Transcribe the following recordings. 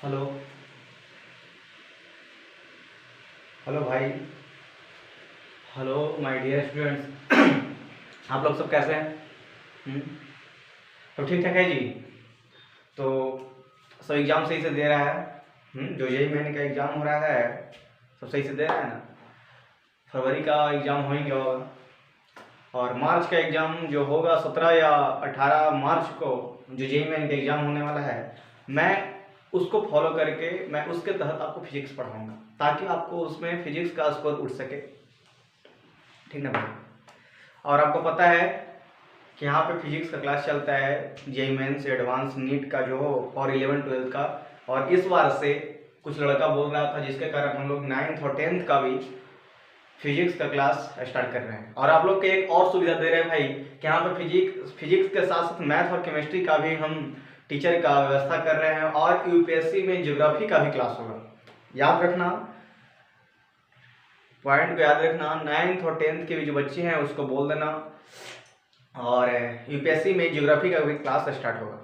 Hello. Hello भाई। Hello my dear students. आप लोग सब कैसे हैं? तो ठीक ठाक है जी। तो सब एग्ज़ाम सही से दे रहा है? जो यही महीने का एग्ज़ाम हो रहा है सब सही से दे रहा है ना? फरवरी का एग्ज़ाम हो ही गया होगा और मार्च का एग्ज़ाम जो होगा 17 या 18 मार्च को जो जेई मेन का एग्ज़ाम होने वाला है, मैं उसको फॉलो करके मैं उसके तहत आपको फिजिक्स पढ़ाऊंगा ताकि आपको उसमें फिजिक्स का स्कोर उठ सके। ठीक ना भाई? और आपको पता है कि यहाँ पे फिजिक्स का क्लास चलता है जेई मेंस एडवांस नीट का जो और 11-12 का। और इस बार से कुछ लड़का बोल रहा था जिसके कारण हम लोग 9th और 10th का भी फिजिक्स का क्लास स्टार्ट कर रहे हैं। और आप लोग के एक और सुविधा दे रहे हैं भाई कि यहाँ पे फिजिक्स के साथ साथ मैथ और केमिस्ट्री का भी हम टीचर का व्यवस्था कर रहे हैं और यूपीएससी में ज्योग्राफी का भी क्लास होगा। याद रखना, पॉइंट को याद रखना। 9th और 10th के भी जो बच्चे हैं उसको बोल देना। और यूपीएससी में ज्योग्राफी का भी क्लास स्टार्ट होगा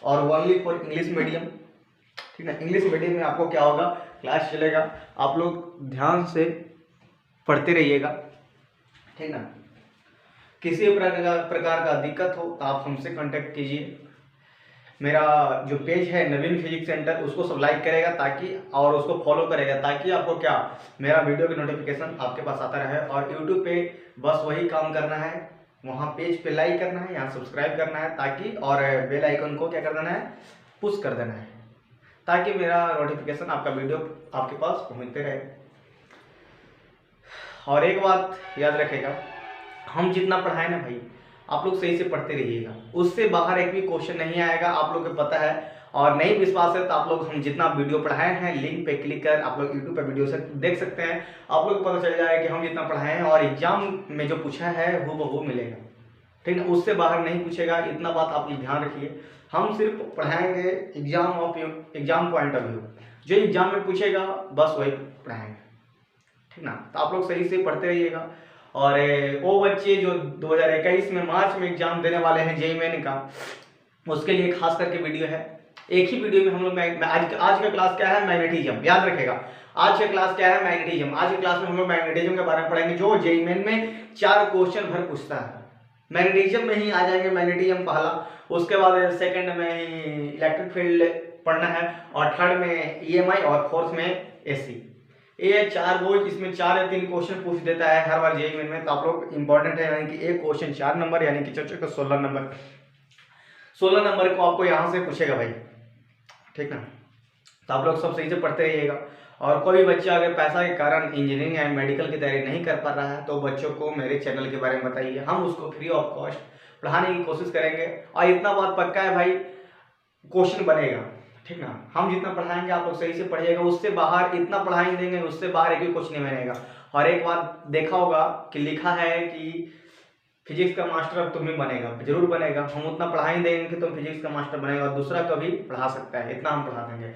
और ओनली फॉर इंग्लिश मीडियम। ठीक है, इंग्लिश मीडियम में आपको क्या होगा, क्लास चलेगा, आप लोग ध्यान से पढ़ते रहिएगा। ठीक ना? किसी प्रकार का दिक्कत हो तो आप हमसे कांटेक्ट कीजिए। मेरा जो पेज है नवीन फिजिक्स सेंटर उसको सब लाइक करेगा ताकि और उसको फॉलो करेगा ताकि आपको क्या मेरा वीडियो की नोटिफिकेशन आपके पास आता रहे। और यूट्यूब पे बस वही काम करना है, वहाँ पेज पे लाइक करना है, यहाँ सब्सक्राइब करना है ताकि और बेल आइकन को क्या कर देना है, पुश कर देना है ताकि मेरा नोटिफिकेशन आपका वीडियो आपके पास पहुँचते रहे। और एक बात याद रखेगा, हम जितना पढ़ाए ना भाई आप लोग सही से पढ़ते रहिएगा, उससे बाहर एक भी क्वेश्चन नहीं आएगा, आप लोग को पता है। और नहीं विश्वास है तो आप लोग हम जितना वीडियो पढ़ाए हैं लिंक पे क्लिक कर आप लोग यूट्यूब पे वीडियो से देख सकते हैं। आप लोग को पता चल जाएगा कि हम जितना पढ़ाए हैं और एग्जाम में जो पूछा है वो मिलेगा। ठीक है, उससे बाहर नहीं पूछेगा, इतना बात आप ध्यान रखिए। हम सिर्फ पढ़ाएंगे एग्जाम पॉइंट ऑफ व्यू, जो एग्जाम में पूछेगा बस वही पढ़ाएंगे। ठीक ना? तो आप लोग सही से पढ़ते रहिएगा। और वो बच्चे जो 2021 में मार्च में एग्जाम देने वाले हैं जेई मेन का, उसके लिए खास करके वीडियो है। एक ही वीडियो में हम लोग आज का क्लास क्या है, मैग्नेटिज्म। याद रखेगा, आज का क्लास क्या है, मैग्नेटिज्म। आज की क्लास में हम लोग मैग्नेटिज्म के बारे में पढ़ेंगे जो जेई मेन में 4 क्वेश्चन भर पूछता है। मैग्नेटिज्म में ही आ जाएंगे, मैग्नेटिज्म पहला, उसके बाद सेकंड में इलेक्ट्रिक फील्ड पढ़ना है और थर्ड में ईएमआई और फोर्थ में एसी। ये 4 बोझ, इसमें 4 या 3 क्वेश्चन पूछ देता है हर बार जेईई में। तो आप लोग इंपॉर्टेंट है यानी कि एक क्वेश्चन 4 नंबर यानी कि चर्चा का 16 नंबर को आपको यहाँ से पूछेगा भाई। ठीक ना? तो आप लोग सब सही से पढ़ते रहिएगा। और कोई बच्चा अगर पैसा के कारण इंजीनियरिंग या मेडिकल की तैयारी नहीं कर पा रहा है तो बच्चों को मेरे चैनल के बारे में बताइए, हम उसको फ्री ऑफ कॉस्ट पढ़ाने की कोशिश करेंगे। और इतना बात पक्का है भाई, क्वेश्चन बनेगा। ठीक ना? हम जितना पढ़ाएंगे आप लोग सही से पढ़िएगा, उससे बाहर इतना पढ़ाई देंगे उससे बाहर एक भी कुछ नहीं बनेगा। और एक बात देखा होगा कि लिखा है कि फिजिक्स का मास्टर अब तुम ही बनेगा, जरूर बनेगा। हम उतना पढ़ाई देंगे कि तुम फिजिक्स का मास्टर बनेगा और दूसरा कभी पढ़ा सकता है, इतना हम पढ़ा देंगे।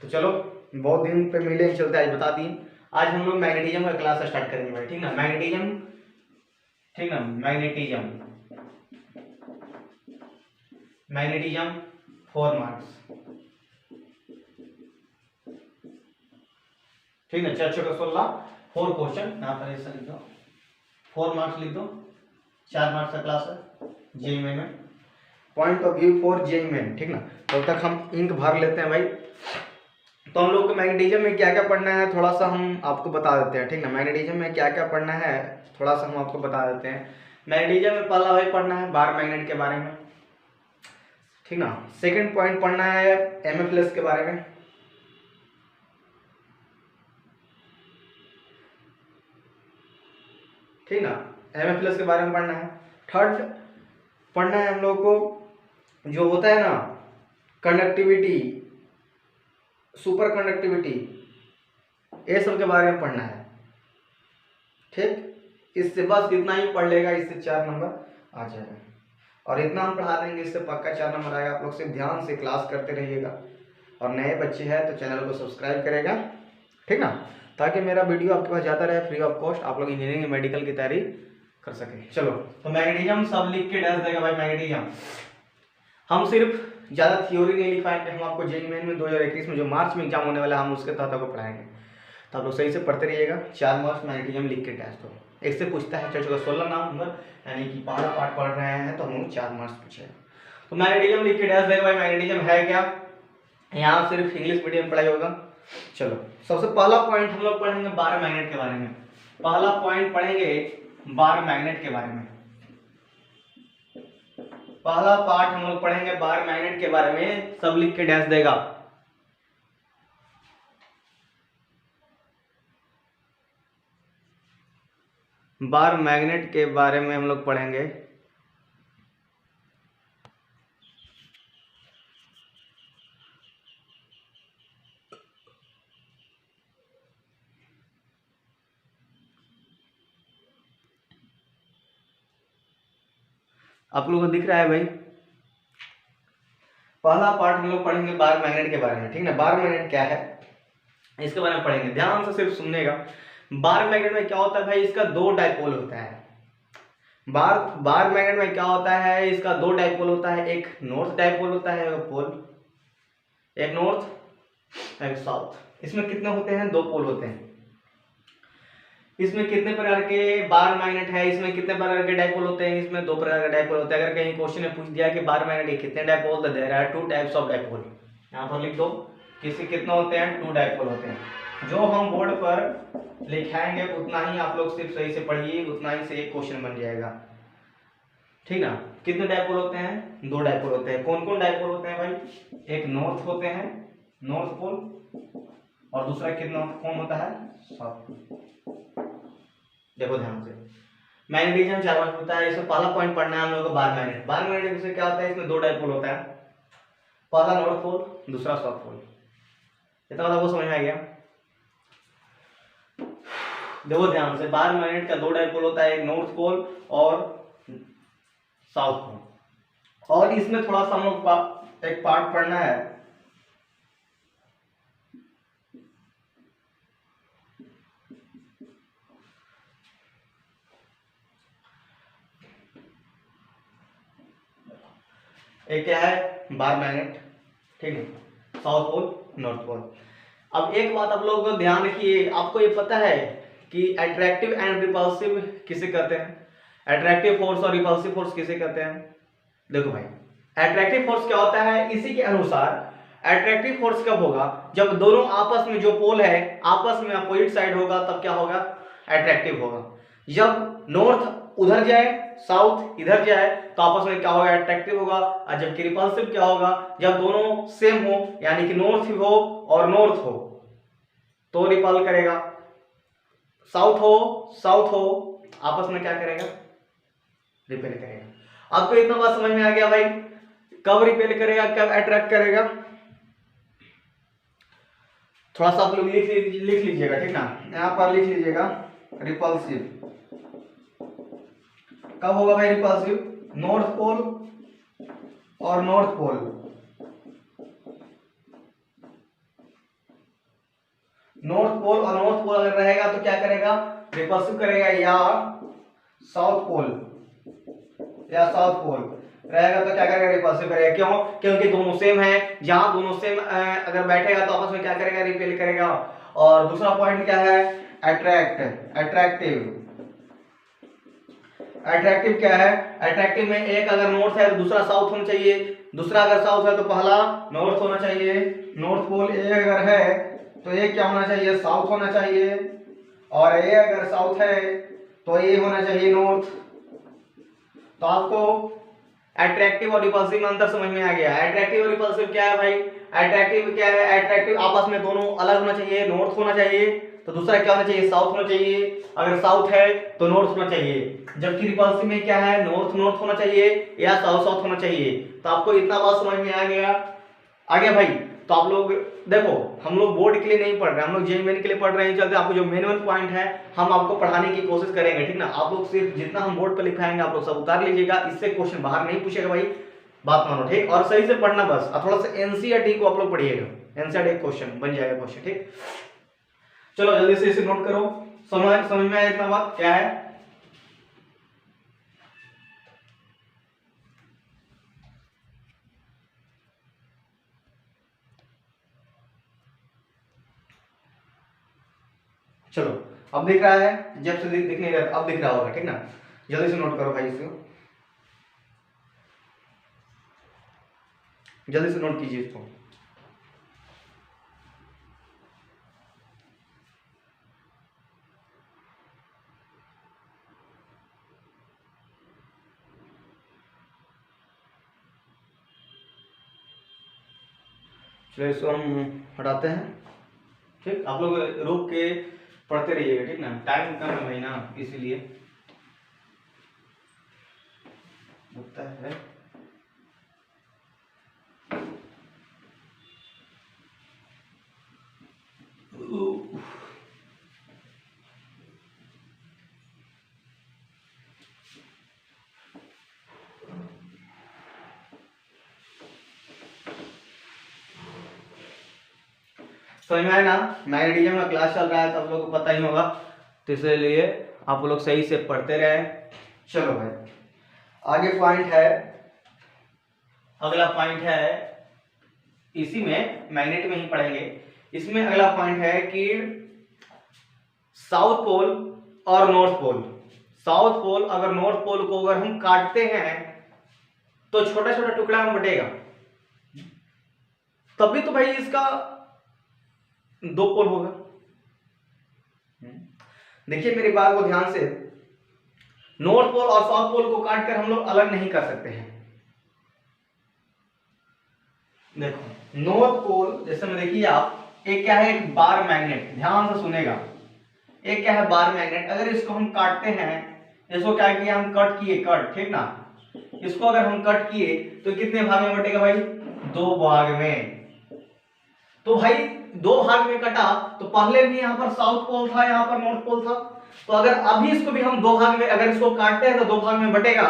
तो चलो, बहुत दिन पे मिले चलते, आज बता दिए। आज हम लोग मैग्नेटिज्म का क्लास स्टार्ट करेंगे भाई। ठीक ना? मैग्नेटिज्म, ठीक ना? Magnetism 4 marks. ठीक है, 4 चौका 16, 4 क्वेश्चन यहाँ पर ऐसा लिख दो, 4 मार्क्स लिख दो। 4 मार्क्स का क्लास है जेईई मेन में, point of view for JEE main. ठीक ना? तब तक हम इंक भर लेते हैं भाई। तो हम लोग को मैग्नेटिज्म में क्या क्या पढ़ना है थोड़ा सा हम आपको बता देते हैं। ठीक ना? मैग्नेटिज्म में क्या क्या पढ़ना है थोड़ा सा हम आपको बता देते हैं। मैग्नेटिज्म में पहला भाई पढ़ना है बार मैग्नेट के बारे में। ठीक ना? सेकंड पॉइंट पढ़ना है एमएफएस के बारे में। ठीक ना? एमएफएस के बारे में पढ़ना है। थर्ड पढ़ना है हम लोग को जो होता है ना कंडक्टिविटी, सुपर कंडक्टिविटी, ये सब के बारे में पढ़ना है। ठीक, इससे बस इतना ही पढ़ लेगा, इससे 4 नंबर आ जाएगा। और इतना हम पढ़ा देंगे, इससे पक्का 4 नंबर आएगा। आप लोग सिर्फ ध्यान से क्लास करते रहिएगा। और नए बच्चे हैं तो चैनल को सब्सक्राइब करेगा। ठीक ना? ताकि मेरा वीडियो आपके पास जाता रहे फ्री ऑफ कॉस्ट, आप लोग इंजीनियरिंग मेडिकल की तैयारी कर सके। चलो, तो मैग्नेटिज्म सब लिख के डैश देगा भाई। मैग्नेटिज्म हम सिर्फ ज़्यादा थ्योरी नहीं लिखवाएंगे हम आपको। जेईई मेन में 2021 में जो मार्च में एग्जाम होने वाला है हम उसके तहत आपको पढ़ाएंगे। तो आप लोग सही से पढ़ते रहिएगा। 4 मार्क्स मैग्नेटिज्म लिख के टेस्ट हो, एक से पूछता है 16 नंबर, यानी कि पहला पार्ट पढ़ रहे हैं तो हम लोग 4 मार्क्स पूछेगा। तो मैग्नेटिज्म लिख के टेस्ट देगा भाई। मैग्नेटिज्म है क्या, यहाँ सिर्फ इंग्लिश मीडियम पढ़ाई होगा। चलो सबसे पहला पॉइंट हम लोग पढ़ेंगे बार मैग्नेट के बारे में। पहला पॉइंट पढ़ेंगे बार मैग्नेट के बारे में। पहला पार्ट हम लोग पढ़ेंगे बार मैग्नेट के बारे में। सब लिख के डैश देगा। बार मैग्नेट के बारे में हम लोग पढ़ेंगे। आप लोगों को दिख रहा है भाई। पहला पार्ट हम लोग पढ़ेंगे बार मैग्नेट के बारे में, ठीक ना। बार मैग्नेट क्या है इसके बारे में पढ़ेंगे, ध्यान से सिर्फ सुननेगा। बार मैग्नेट में क्या होता है भाई, इसका 2 डाइपोल होता है। बार मैग्नेट में क्या होता है, इसका 2 डाइपोल होता है। एक नॉर्थ डाइपोल होता है पोल, एक नॉर्थ एक साउथ। इसमें कितने होते हैं, 2 पोल होते हैं। इसमें कितने प्रकार के बार मैग्नेट है, इसमें कितने प्रकार के डाइपोल होते हैं, इसमें 2 प्रकार के डाइपोल होते हैं। अगर कहीं क्वेश्चन में पूछ दिया कि बार मैग्नेट के कितने डाइपोल, तो there are 2 types of dipole. यहाँ पर लिख दो किसके कितने होते हैं, 2 डाइपोल होते हैं। जो हम बोर्ड पर लिखाएंगे उतना ही आप लोग सिर्फ सही से पढ़िए, उतना ही से एक क्वेश्चन बन जाएगा, ठीक ना। कितने डाइपोल होते हैं, 2 डाइपोल होते हैं। कौन कौन डाइपोल होते हैं भाई, एक नॉर्थ होते हैं, नॉर्थ पोल, और दूसरा कितना कौन होता है, साउथ। देखो ध्यान से, मैग्नेटिज्म 4 मार्क्स होता है। इसमें पहला पॉइंट पढ़ना है हम लोग को बार मैग्नेट। बार मैग्नेट से क्या होता है, इसमें 2 डाइपोल होता है, पहला नॉर्थ पोल, दूसरा साउथ पोल। इतना मतलब वो समझ में आ गया। देखो ध्यान से, बार मैग्नेट का 2 डाइपोल होता है, एक नॉर्थ पोल और साउथ पोल। और इसमें थोड़ा सा हम लोग एक पार्ट पढ़ना है, एक क्या है बार मैग्नेट, ठीक है, साउथ पोल नॉर्थ पोल। अब एक बात आप लोगों को ध्यान रखिए, आपको ये पता है कि अट्रैक्टिव एंड रिपल्सिव किसे कहते हैं, अट्रैक्टिव फोर्स और रिपल्सिव फोर्स किसे कहते हैं। देखो भाई, अट्रैक्टिव फोर्स क्या होता है, इसी के अनुसार अट्रैक्टिव फोर्स कब होगा, जब दोनों आपस में जो पोल है आपस में अपोजिट साइड होगा, तब क्या होगा, अट्रैक्टिव होगा। जब नॉर्थ उधर जाए, साउथ इधर जाए, तो आपस में क्या होगा, अट्रैक्टिव होगा। और जबकि रिपल्सिव क्या होगा, जब दोनों सेम हो, यानी कि नॉर्थ हो और नॉर्थ हो तो रिपल करेगा, साउथ हो आपस में क्या करेगा, रिपेल करेगा। आपको इतना बात समझ में आ गया भाई, कब रिपेल करेगा कब अट्रैक्ट करेगा। थोड़ा सा आप लोग लिख लीजिएगा, ठीक ना। यहां पर लिख लीजिएगा रिपल्सिव कब होगा भाई, रिपल्सिव नॉर्थ पोल और नॉर्थ पोल, नॉर्थ पोल और नॉर्थ पोल अगर रहेगा तो क्या करेगा, रिपल्सिव करेगा। या साउथ पोल रहेगा तो क्या करेगा, रिपल्सिव करेगा। क्यों, क्योंकि दोनों सेम है। जहां दोनों सेम अगर बैठेगा तो आपस में क्या करेगा, रिपेल करेगा। और दूसरा पॉइंट क्या है, अट्रैक्टिव क्या है, अट्रैक्टिव में एक अगर नॉर्थ है तो दूसरा साउथ होना चाहिए, दूसरा अगर साउथ है तो पहला नॉर्थ होना चाहिए। नॉर्थ पोल ए अगर है तो ये क्या होना चाहिए, साउथ होना चाहिए। और ए अगर साउथ है तो ये होना चाहिए नॉर्थ। तो आपको अट्रैक्टिव और रिपल्सिव में अंतर समझ में आ गया। अट्रैक्टिव और रिपल्सिव क्या है भाई, अट्रैक्टिव क्या है, अट्रैक्टिव आपस में दोनों अलग होना चाहिए, नॉर्थ होना चाहिए तो दूसरा क्या होना चाहिए, साउथ होना चाहिए। अगर साउथ है तो नॉर्थ होना चाहिए। जबकि रिपल्सिव में क्या है, नॉर्थ होना चाहिए या साउथ होना चाहिए। तो आपको इतना बात समझ में आ गया भाई। तो आप लोग देखो, हम लोग बोर्ड के लिए नहीं पढ़ रहे, हम लोग जेईई मेन के लिए पढ़ रहे हैं। चलते आपको जो मेन पॉइंट है हम आपको पढ़ाने की कोशिश करेंगे, ठीक ना। आप लोग सिर्फ जितना हम बोर्ड पर लिखाएंगे आप लोग सब उतार लीजिएगा, इससे क्वेश्चन बाहर नहीं पूछेगा भाई, बात मानो, ठीक। और सही से पढ़ना बस, और थोड़ा सा एनसीईआरटी को आप लोग पढ़िएगा, एनसीईआरटी क्वेश्चन बन जाएगा क्वेश्चन, ठीक। चलो जल्दी से इसे नोट करो, समझ में आया इतना बात क्या है। चलो अब दिख रहा है, जब से दिख नहीं रहा अब दिख रहा होगा, ठीक ना। जल्दी से नोट करो भाई इसको, जल्दी से नोट कीजिए इसको। चलो इसको हम हटाते हैं, ठीक। आप लोग रोक के पढ़ते रहिएगा, ठीक ना, टाइम कम है भाई ना, इसीलिए लगता है। समझ में आया ना, मैग्नेटिज्म का क्लास चल रहा है तो आप लोग को पता ही होगा, तो इसलिए आप लोग सही से पढ़ते रहे। चलो भाई आगे पॉइंट है, अगला पॉइंट है, इसी में मैग्नेट में ही पढ़ेंगे। इसमें अगला पॉइंट है कि साउथ पोल और नॉर्थ पोल। साउथ पोल अगर नॉर्थ पोल को अगर हम काटते हैं तो छोटा छोटा टुकड़ा में बटेगा, तभी तो भाई इसका दो पोल होगा। देखिए मेरी बात को ध्यान से, नॉर्थ पोल और साउथ पोल को काटकर हम लोग अलग नहीं कर सकते हैं। देखो नॉर्थ पोल जैसे में देखिए आप, एक क्या है, एक बार मैग्नेट, ध्यान से सुनेगा, एक क्या है बार मैग्नेट। अगर इसको हम काटते हैं, इसको क्या किया हम कट किए, कट, ठीक ना, इसको अगर हम कट किए तो कितने भाग में बटेगा भाई, दो भाग में। तो भाई दो भाग में कटा तो पहले भी यहाँ पर साउथ पोल था, यहाँ पर नॉर्थ पोल था, तो अगर अभी इसको भी हम दो भाग में अगर इसको काटते हैं तो दो भाग में बटेगा,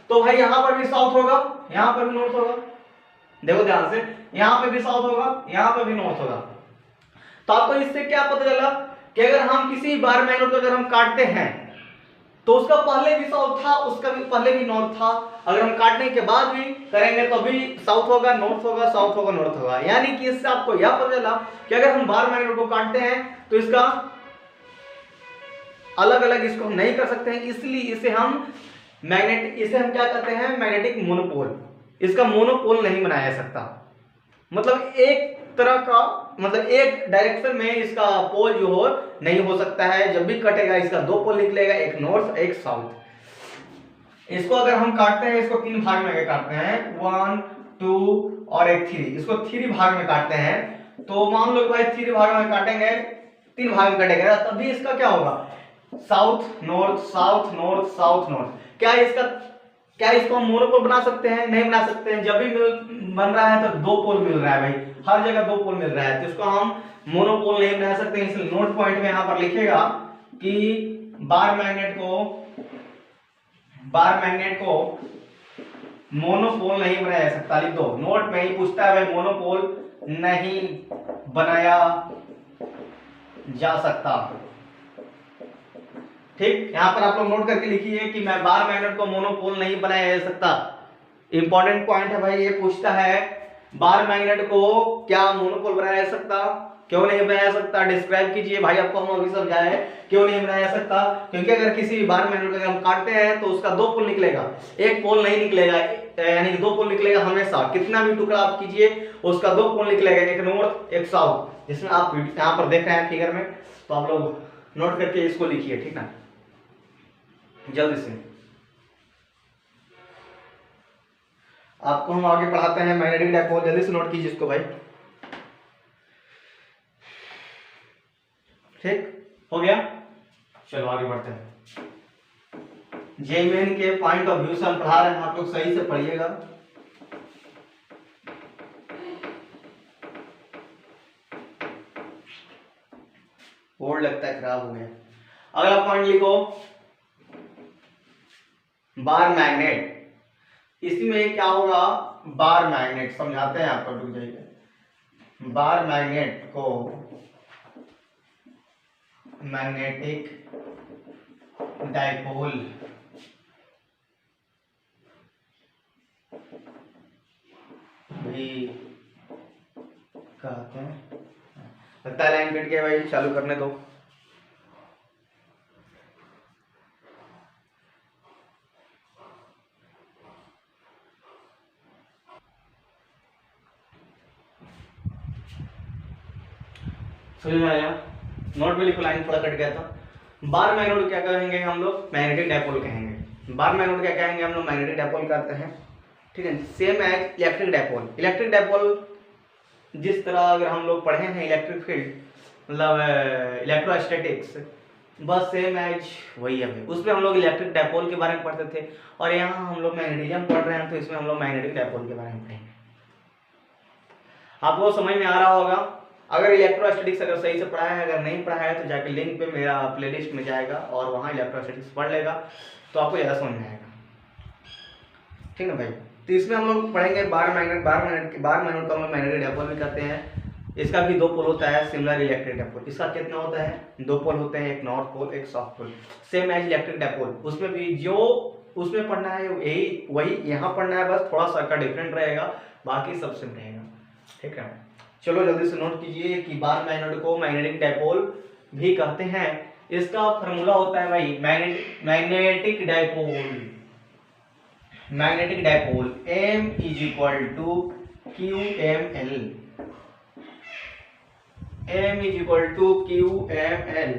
तो भाई यहाँ पर भी साउथ होगा, यहाँ पर भी नॉर्थ होगा। देखो ध्यान से, यहाँ पे भी साउथ होगा, यहाँ पे भी नॉर्थ होगा। तो आपको इससे क्या पता चला कि अगर हम किसी बार मैग्नेट को अगर हम काटते हैं तो उसका पहले भी साउथ था, उसका भी पहले भी नॉर्थ था, अगर हम काटने के बाद भी करेंगे तो भी साउथ होगा, नॉर्थ होगा, साउथ होगा, नॉर्थ होगा। यानी कि इससे आपको यह पता चला कि अगर हम बार मैग्नेट को काटते हैं तो इसका अलग अलग इसको हम नहीं कर सकते हैं, इसलिए इसे हम इसे हम क्या कहते हैं, मैग्नेटिक मोनोपोल। इसका मोनोपोल नहीं बनाया जा सकता, मतलब एक तरह का, मतलब एक डायरेक्शन में इसका पोल जो हो नहीं हो सकता है। जब भी कटेगा इसका दो पोल निकलेगा, एक नॉर्थ एक साउथ। इसको अगर हम काटते हैं, इसको तीन भाग में काटते हैं, 1 2 और एक 3, इसको 3 भाग में काटते हैं, तो मान लो भाई 3 भाग में काटेंगे, 3 भाग में कटेगा, तभी इसका क्या होगा, south north south north south north. क्या इसको हम मोनोपोल बना सकते हैं, नहीं बना सकते हैं। जब भी बन रहा है तो दो पोल मिल रहा है भाई, हर जगह दो पोल मिल रहा है, तो इसको हम मोनोपोल नहीं बना सकते। इसलिए नोट पॉइंट में यहां पर लिखेगा कि बार मैग्नेट को मोनोपोल नहीं बनाया जा सकता, लिख दो। नोट में ही पूछता है भाई, मोनोपोल नहीं बनाया जा सकता, ठीक। यहां पर आप लोग नोट करके लिखिए कि मैं बार मैग्नेट को मोनोपोल नहीं बनाया जा सकता। इंपॉर्टेंट पॉइंट है भाई, ये पूछता है बार मैग्नेट को क्या मोनोपोल बनाया जा सकता, क्यों नहीं बनाया जा सकता, डिस्क्राइब कीजिए भाई। आपको हम अभी समझाए क्यों नहीं बनाया जा सकता, क्योंकि अगर किसी भी बार मैग्नेट को हम काटते हैं तो उसका दो पोल निकलेगा, एक पोल नहीं निकलेगा, यानी कि दो पोल निकलेगा हमेशा। कितना भी टुकड़ा आप कीजिए उसका दो पोल निकलेगा, एक नॉर्थ एक साउथ, जिसमें आप यहाँ पर देख रहे हैं फिगर में। तो आप लोग नोट करके इसको लिखिए, ठीक ना, जल्दी से। आपको हम आगे पढ़ाते हैं मैग्नेटिक डाइपोल, जल्दी से नोट कीजिए इसको भाई, ठीक हो गया। चलो आगे बढ़ते हैं। जेईमेन के पॉइंट ऑफ व्यू से हम पढ़ा रहे हैं, आप लोग सही से पढ़िएगा। बोर्ड लगता है खराब हो गया। अगला पॉइंट लिखो, बार मैग्नेट। इसमें क्या होगा, बार मैग्नेट समझाते हैं आपको, रुक जाइए। बार मैग्नेट को मैग्नेटिक डाइपोल भी कहते हैं। लगता है लाइन कट गया भाई, चालू करने दो। समझ में आया? नोट पे लिखो, लाइन थोड़ा कट गया था। बार मैग्नेट क्या कहेंगे हम लोग? मैग्नेटिक डायपोल कहेंगे। बार मैग्नेट क्या कहेंगे हम लोग? मैग्नेटिक डायपोल कहते हैं, ठीक है। Same as electric dipole. Electric dipole जिस तरह अगर हम लोग पढ़े हैं इलेक्ट्रिक फील्ड, मतलब इलेक्ट्रोस्टैटिक्स, बस सेम एज वही है भाई। उसमें हम लोग इलेक्ट्रिक डायपोल के बारे में पढ़ते थे, और यहाँ हम लोग मैग्नेटिज्म पढ़ रहे हैं, तो इसमें हम लोग मैग्नेटिक डायपोल के बारे में पढ़ेंगे। आपको समझ में आ रहा होगा? अगर इलेक्ट्रोस्टैटिक्स अगर सही से पढ़ा है, अगर नहीं पढ़ा है तो जाके लिंक पे मेरा प्लेलिस्ट में जाएगा और वहाँ इलेक्ट्रोस्टैटिक्स पढ़ लेगा, तो आपको ज़्यादा समझ में आएगा, ठीक है भाई। तो इसमें हम लोग पढ़ेंगे बार मैग्नेट को हम लोग मैग्नेटिक डायपोल भी कहते हैं। इसका भी दो पोल होता है, सिमिलर इलेक्ट्रिक डायपोल। इसका कितना होता है? दो पोल होते हैं, एक नॉर्थ पोल एक south pole, same as electric dipole. उसमें भी जो उसमें पढ़ना है यही वही यहाँ पढ़ना है, बस थोड़ा सा का डिफरेंट रहेगा, बाकी सब सेम रहेगा, ठीक है। चलो जल्दी से नोट कीजिए कि बार मैग्नेट को मैग्नेटिक डायपोल भी कहते हैं। इसका फॉर्मूला होता है भाई magnetic dipole M is equal to QML। M is equal to QML।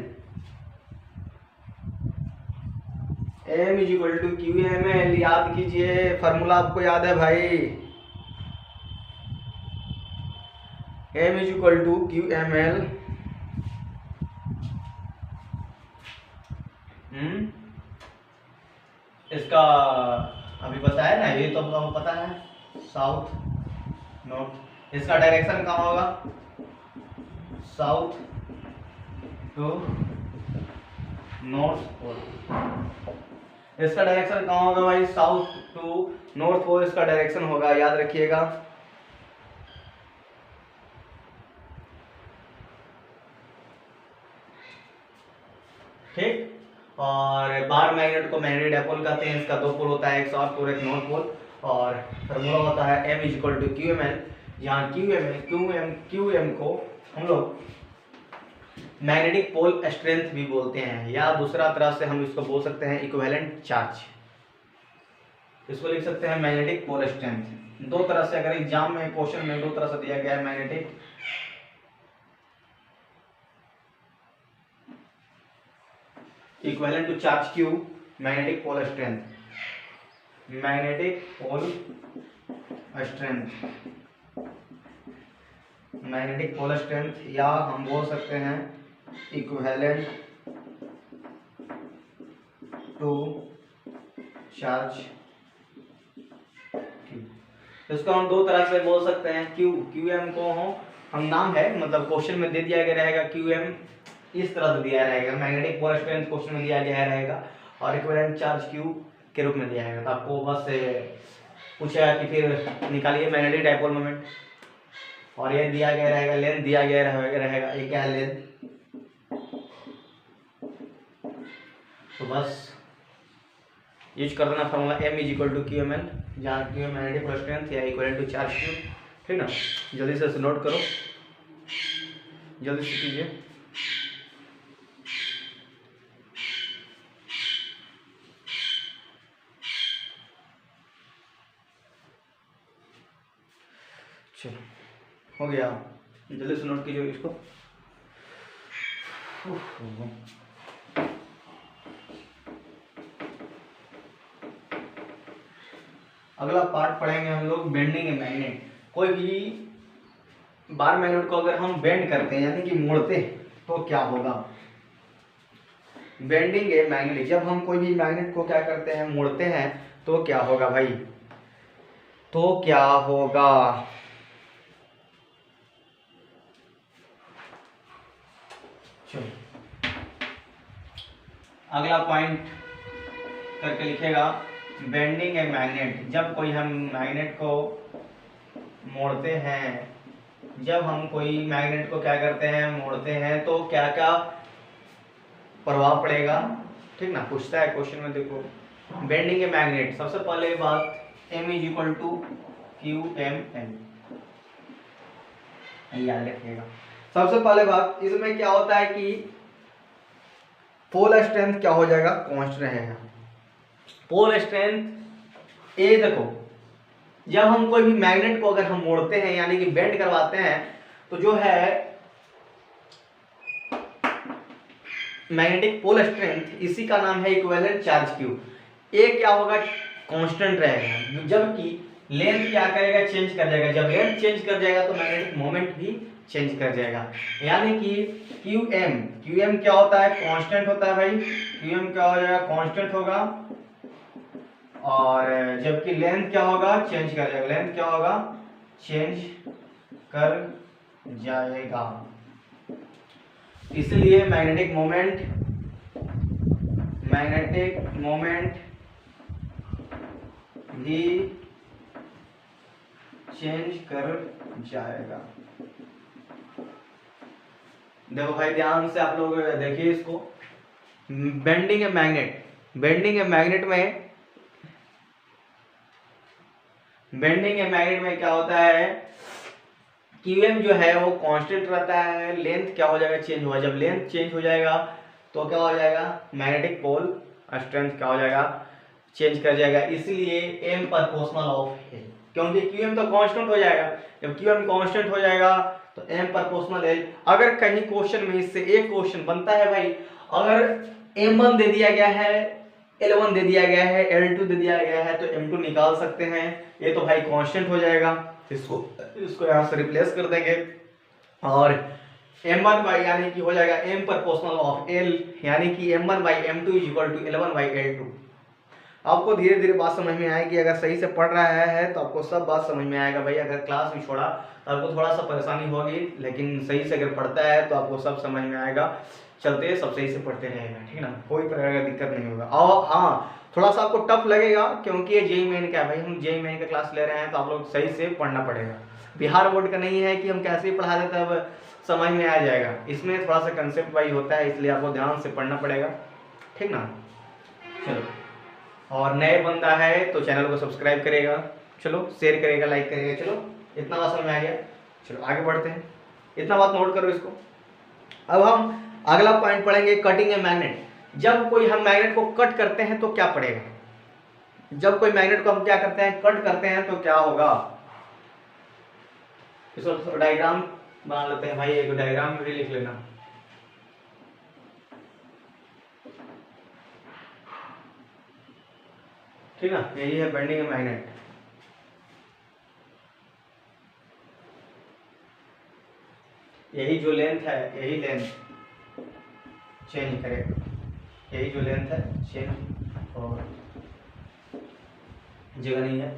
M is equal to QML। याद कीजिए, फॉर्मूला आपको याद है भाई? M is equal to QML। इसका अभी बताया ना, ये तो आपको पता है, साउथ नॉर्थ। इसका डायरेक्शन कहाँ होगा? South to north pole. इसका डायरेक्शन कहाँ होगा भाई? साउथ टू नॉर्थ पोल इसका डायरेक्शन होगा, याद रखिएगा। ठीक। और बार मैग्नेट को मैग्नेटिक डायपोल कहते हैं। इसका दो पोल होता है, एक साउथ पोल एक नॉर्थ पोल, और फॉर्मूला होता है M is equal to QML, जहाँ QM को हम लोग मैग्नेटिक पोल स्ट्रेंथ भी बोलते हैं, या दूसरा तरह से हम इसको बोल सकते हैं इक्विवेलेंट चार्ज। इसको लिख सकते हैं मैग्नेटिक पोल स्ट्रेंथ। दो तरह से, अगर एग्जाम में क्वेश्चन में दो तरह से दिया गया है, magnetic equivalent to charge Q, magnetic pole strength, magnetic pole strength, या हम बोल सकते हैं इक्विवेलेंट टू चार्ज Q। इसको हम दो तरह से बोल सकते हैं। QM को हम नाम है, मतलब क्वेश्चन में दे दिया गया रहेगा QM, इस तरह से दिया रहेगा, मैग्नेटिक पोल स्ट्रेंथ क्वेश्चन में दिया गया रहेगा, और इक्विवेलेंट चार्ज Q के रूप में दिया जाएगा। तो आपको बस पूछा कि फिर निकालिए मैग्नेटिक डायपोल मोमेंट, और ये दिया गया रहेगा, लेंथ दिया गया रहेगा, ये क्या है लेंथ। तो बस यूज कर देना formula M is equal to QML, जहाँ Q मैग्नेटिक पोल स्ट्रेंथ या इक्वल टू चार्ज Q, ठीक ना। जल्दी से नोट करो, जल्दी से कीजिए। चलो हो गया, जल्दी से नोट कीजिए इसको। अगला पार्ट पढ़ेंगे हम लोग बेंडिंग ए मैग्नेट। कोई भी बार मैग्नेट को अगर हम बेंड करते हैं, यानी कि मोड़ते हैं, तो क्या होगा? बेंडिंग ए मैग्नेट, जब हम कोई भी मैग्नेट को क्या करते हैं, मोड़ते हैं, तो क्या होगा भाई? तो क्या होगा? अगला पॉइंट करके लिखेगा, बेंडिंग ए मैग्नेट। जब कोई हम मैग्नेट को मोड़ते हैं, जब हम कोई मैग्नेट को क्या करते हैं, मोड़ते हैं, तो क्या क्या प्रभाव पड़ेगा, ठीक ना। पूछता है क्वेश्चन में, देखो बेंडिंग ए मैग्नेट, सबसे पहले बात M is equal to QML, याद रखिएगा। सबसे पहले बात इसमें क्या होता है कि पोल स्ट्रेंथ क्या हो जाएगा, कांस्टेंट रहेगा। पोल स्ट्रेंथ ए, देखो जब हम कोई भी मैग्नेट को अगर हम मोड़ते हैं यानी कि बेंड करवाते हैं, तो जो है मैग्नेटिक पोल स्ट्रेंथ, इसी का नाम है इक्विवेलेंट चार्ज क्यू। ए क्या होगा, कांस्टेंट रहेगा, जबकि लेंथ क्या करेगा, चेंज कर जाएगा। जब लेंथ चेंज कर जाएगा तो मैग्नेटिक मोमेंट भी चेंज कर जाएगा। यानी कि क्यू एम क्या होता है, कांस्टेंट होता है भाई। क्यू एम क्या हो जाएगा, कांस्टेंट होगा, और जबकि लेंथ क्या होगा, चेंज कर जाएगा। लेंथ क्या होगा, चेंज कर जाएगा। इसलिए मैग्नेटिक मोमेंट भी चेंज कर जाएगा। देखो भाई ध्यान से आप लोग देखिए इसको, बेंडिंग ए मैग्नेट में क्या होता है, क्यूएम जो है वो कांस्टेंट रहता है, लेंथ क्या हो जाएगा, चेंज होगा। जब लेंथ चेंज हो जाएगा तो क्या हो जाएगा, मैग्नेटिक पोल स्ट्रेंथ क्या हो जाएगा, चेंज कर जाएगा। इसलिए एम प्रोपोर्शनल ऑफ एल, क्योंकि क्यूएम तो कांस्टेंट हो जाएगा। जब क्यूएम कांस्टेंट हो जाएगा तो एम प्रोपोर्शनल एल। अगर कहीं क्वेश्चन में इससे एक क्वेश्चन बनता है भाई, अगर m1 दे दिया गया है, L1 दे दिया गया है, L2 दे दिया गया है, तो m2 निकाल सकते हैं। ये तो भाई कांस्टेंट हो जाएगा, इसको यहाँ से रिप्लेस कर देंगे, और m1 बाई यानी कि हो जाएगा m प्रोपोर्शनल ऑफ l, यानी कि m1 by m2 is equal to L1 by L2। आपको धीरे धीरे बात समझ में आएगी। अगर सही से पढ़ रहा है तो आपको सब बात समझ में आएगा भाई। अगर क्लास भी छोड़ा तो आपको थोड़ा सा परेशानी होगी, लेकिन सही से अगर पढ़ता है तो आपको सब समझ में आएगा। चलते सब सही से पढ़ते रहेगा, ठीक है ना, कोई प्रकार का दिक्कत नहीं होगा। और हाँ, थोड़ा सा आपको टफ लगेगा क्योंकि ये जेईई मेन का है भाई, हम जेईई मेन का क्लास ले रहे हैं, तो आप लोग सही से पढ़ना पड़ेगा। बिहार बोर्ड का नहीं है कि हम कैसे ही पढ़ा देते अब समझ में आ जाएगा। इसमें थोड़ा सा कंसेप्ट वाइज होता है, इसलिए आपको ध्यान से पढ़ना पड़ेगा, ठीक ना। चलो, और नए बंदा है तो चैनल को सब्सक्राइब करेगा, चलो शेयर करेगा, लाइक करेगा। चलो इतना बात समझ में आ गया, चलो आगे बढ़ते हैं। इतना बात नोट करो इसको। अब हम अगला पॉइंट पढ़ेंगे, कटिंग ए मैग्नेट। जब कोई हम मैग्नेट को कट करते हैं तो क्या पड़ेगा, जब कोई मैग्नेट को हम क्या करते हैं, कट करते हैं तो क्या होगा। इसको डायग्राम बना लेते हैं भाई, एक डायग्राम भी लिख लेना। ठीक है, यही है बेंडिंग ए मैग्नेट। यही जो लेंथ है, यही लेंथ चेंज करेगा, यही जो लेंथ है चेंज होगा, जगह नहीं है।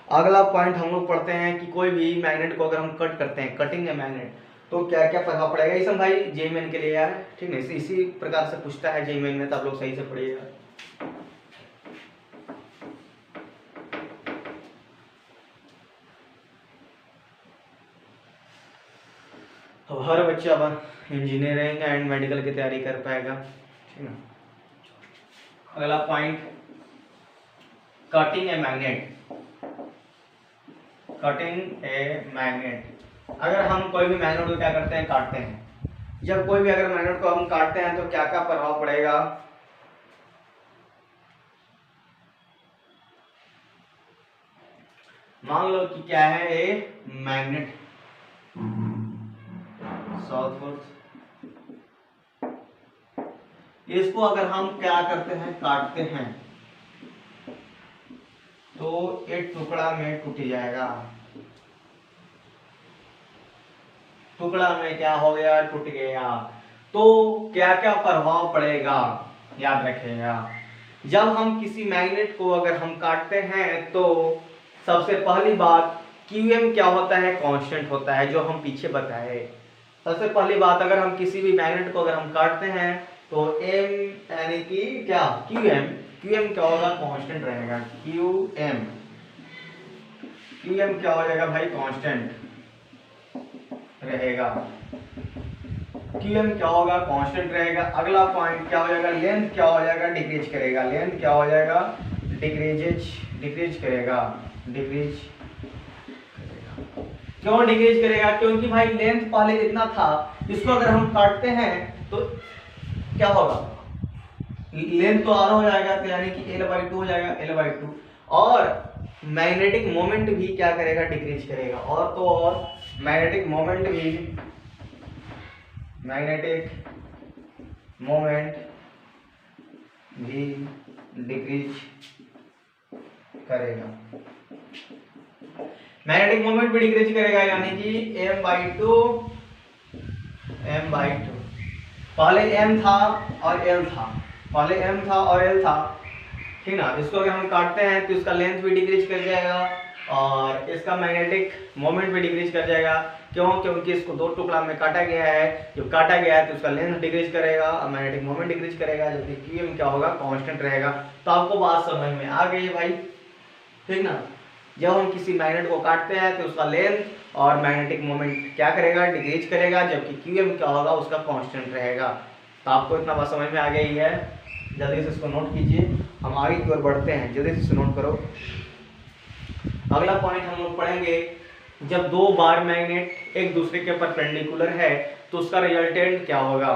अगला पॉइंट हम लोग पढ़ते हैं कि कोई भी मैग्नेट को अगर हम कट करते हैं, कटिंग ए मैग्नेट, तो क्या क्या प्रभाव पड़ेगा। ये सब भाई जेईई मेन के लिए यार, ठीक है, इसी प्रकार से पूछता है जेईई मेन में, तो आप लोग सही से पढ़िएगा। तो हर बच्चा अब इंजीनियरिंग एंड मेडिकल की तैयारी कर पाएगा, ठीक है। अगला point, cutting a magnet. Cutting a magnet, अगर हम कोई भी मैग्नेट को क्या करते हैं, काटते हैं। जब कोई भी अगर मैग्नेट को हम काटते हैं तो क्या क्या प्रभाव पड़ेगा। मान लो कि क्या है, ए मैग्नेट साउथ फोर्स, इसको अगर हम क्या करते हैं, काटते हैं, तो एक टुकड़ा में टूट जाएगा। टुकड़ा में क्या हो गया, टूट गया। तो क्या क्या प्रभाव पड़ेगा, याद रखिएगा। जब हम किसी मैग्नेट को अगर हम काटते हैं तो सबसे पहली बात, क्यूएम क्या होता है, कांस्टेंट होता है, जो हम पीछे बताए। सबसे पहली बात, अगर हम किसी भी मैग्नेट को अगर हम काटते हैं तो एम यानी कि क्या, क्यूएम क्या होगा, कांस्टेंट रहेगा। क्यूएम क्या हो जाएगा भाई, कांस्टेंट रहेगा। क्यूएम क्या होगा, कांस्टेंट रहेगा। अगला पॉइंट क्या हो जाएगा, लेंथ क्या हो जाएगा, डिक्रीज करेगा। लेंथ क्या हो जाएगा, डिक्रीज करेगा। क्यों डिक्रीज करेगा, क्योंकि भाई लेंथ पहले इतना था, इसको अगर हम काटते हैं तो क्या होगा, लेंथ तो आधा हो जाएगा, तो यानी कि L/2 हो जाएगा, L/2। और मैग्नेटिक मोमेंट भी क्या करेगा, डिक्रीज करेगा। और तो और मैग्नेटिक मोमेंट भी मैग्नेटिक मोमेंट भी डिक्रीज करेगा। मैग्नेटिक मोमेंट भी डिक्रीज करेगा, यानी कि m/2 पहले m था और l था, पहले m था और l था, ठीक ना। इसको अगर हम काटते हैं तो इसका लेंथ भी डिक्रीज कर जाएगा और इसका मैग्नेटिक मोमेंट भी डिक्रीज कर जाएगा। क्यों? क्योंकि इसको दो टुकड़ा में काटा गया है, जो काटा गया है तो उसका लेंथ डिक्रीज करेगा और मैग्नेटिक मोमेंट डिक्रीज करेगा, जबकि क्यू क्या होगा, कांस्टेंट रहेगा। तो आपको बात समझ में आ गई भाई, ठीक ना। जब हम किसी मैग्नेट को काटते हैं तो उसका लेंथ और मैग्नेटिक मोमेंट क्या करेगा, डिक्रीज करेगा, जबकि क्यू क्या होगा, उसका कांस्टेंट रहेगा। तो आपको इतना बात समझ में आ गई है, जल्दी से इसको नोट कीजिए। हम आगे की ओर बढ़ते हैं, जल्दी से इसे नोट करो। अगला पॉइंट हम लोग पढ़ेंगे, जब दो बार मैग्नेट एक दूसरे के परपेंडिकुलर है तो उसका रिजल्टेंट क्या होगा।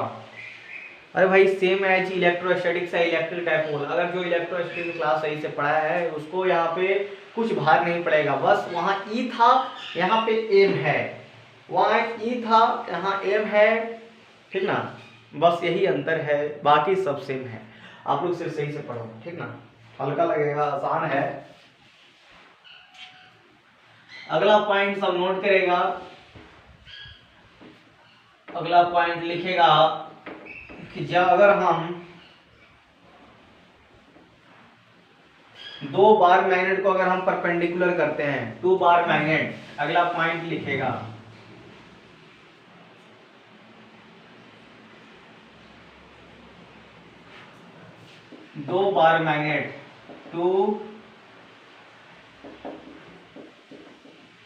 अरे भाई सेम एज इलेक्ट्रोस्टैटिक्स है, इलेक्ट्रिक डायपोल। अगर जो इलेक्ट्रोस्टैटिक्स क्लास सही से पढ़ा है उसको यहाँ पे कुछ भार नहीं पड़ेगा, बस वहाँ ई था, यहाँ पे एम है, वहाँ ई था, यहाँ एम है, ठीक ना। बस यही अंतर है, बाकी सब सेम है। आप लोग सिर्फ सही से पढ़ो, ठीक ना, हल्का लगेगा, आसान है। अगला पॉइंट सब नोट करेगा, अगला पॉइंट लिखेगा कि जब अगर हम दो बार मैग्नेट को अगर हम परपेंडिकुलर करते हैं, टू बार मैग्नेट, अगला पॉइंट लिखेगा दो bar magnet, two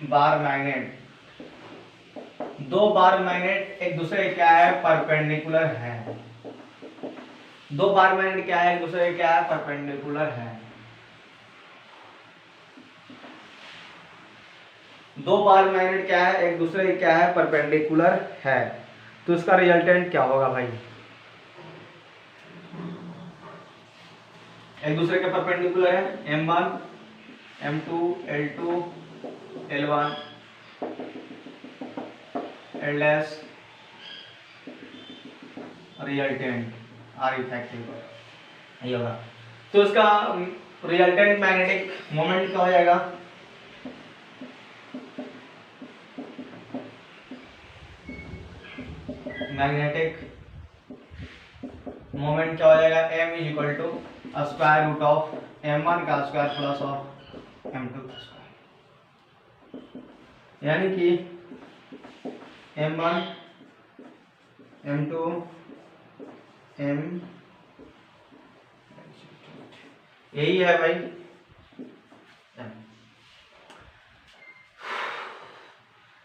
bar magnet, दो बार मैग्नेट एक दूसरे क्या है, परपेंडिकुलर है। दो बार मैग्नेट क्या है, एक दूसरे क्या है, परपेंडिकुलर है। दो बार मैग्नेट क्या है, एक दूसरे क्या है, परपेंडिकुलर है। तो इसका रिजल्टेंट क्या होगा भाई, एक दूसरे के परपेंडिकुलर है, m1 m2 l2 l1 l' resultant R effective, ये होगा। तो इसका रिजल्टेंट मैग्नेटिक मोमेंट क्या हो जाएगा, मैग्नेटिक मोमेंट क्या हो जाएगा, m is equal to square root of m1 का स्क्वायर प्लस ऑफ m2 का स्क्वायर, यानी कि m1 m2 m, यही है भाई।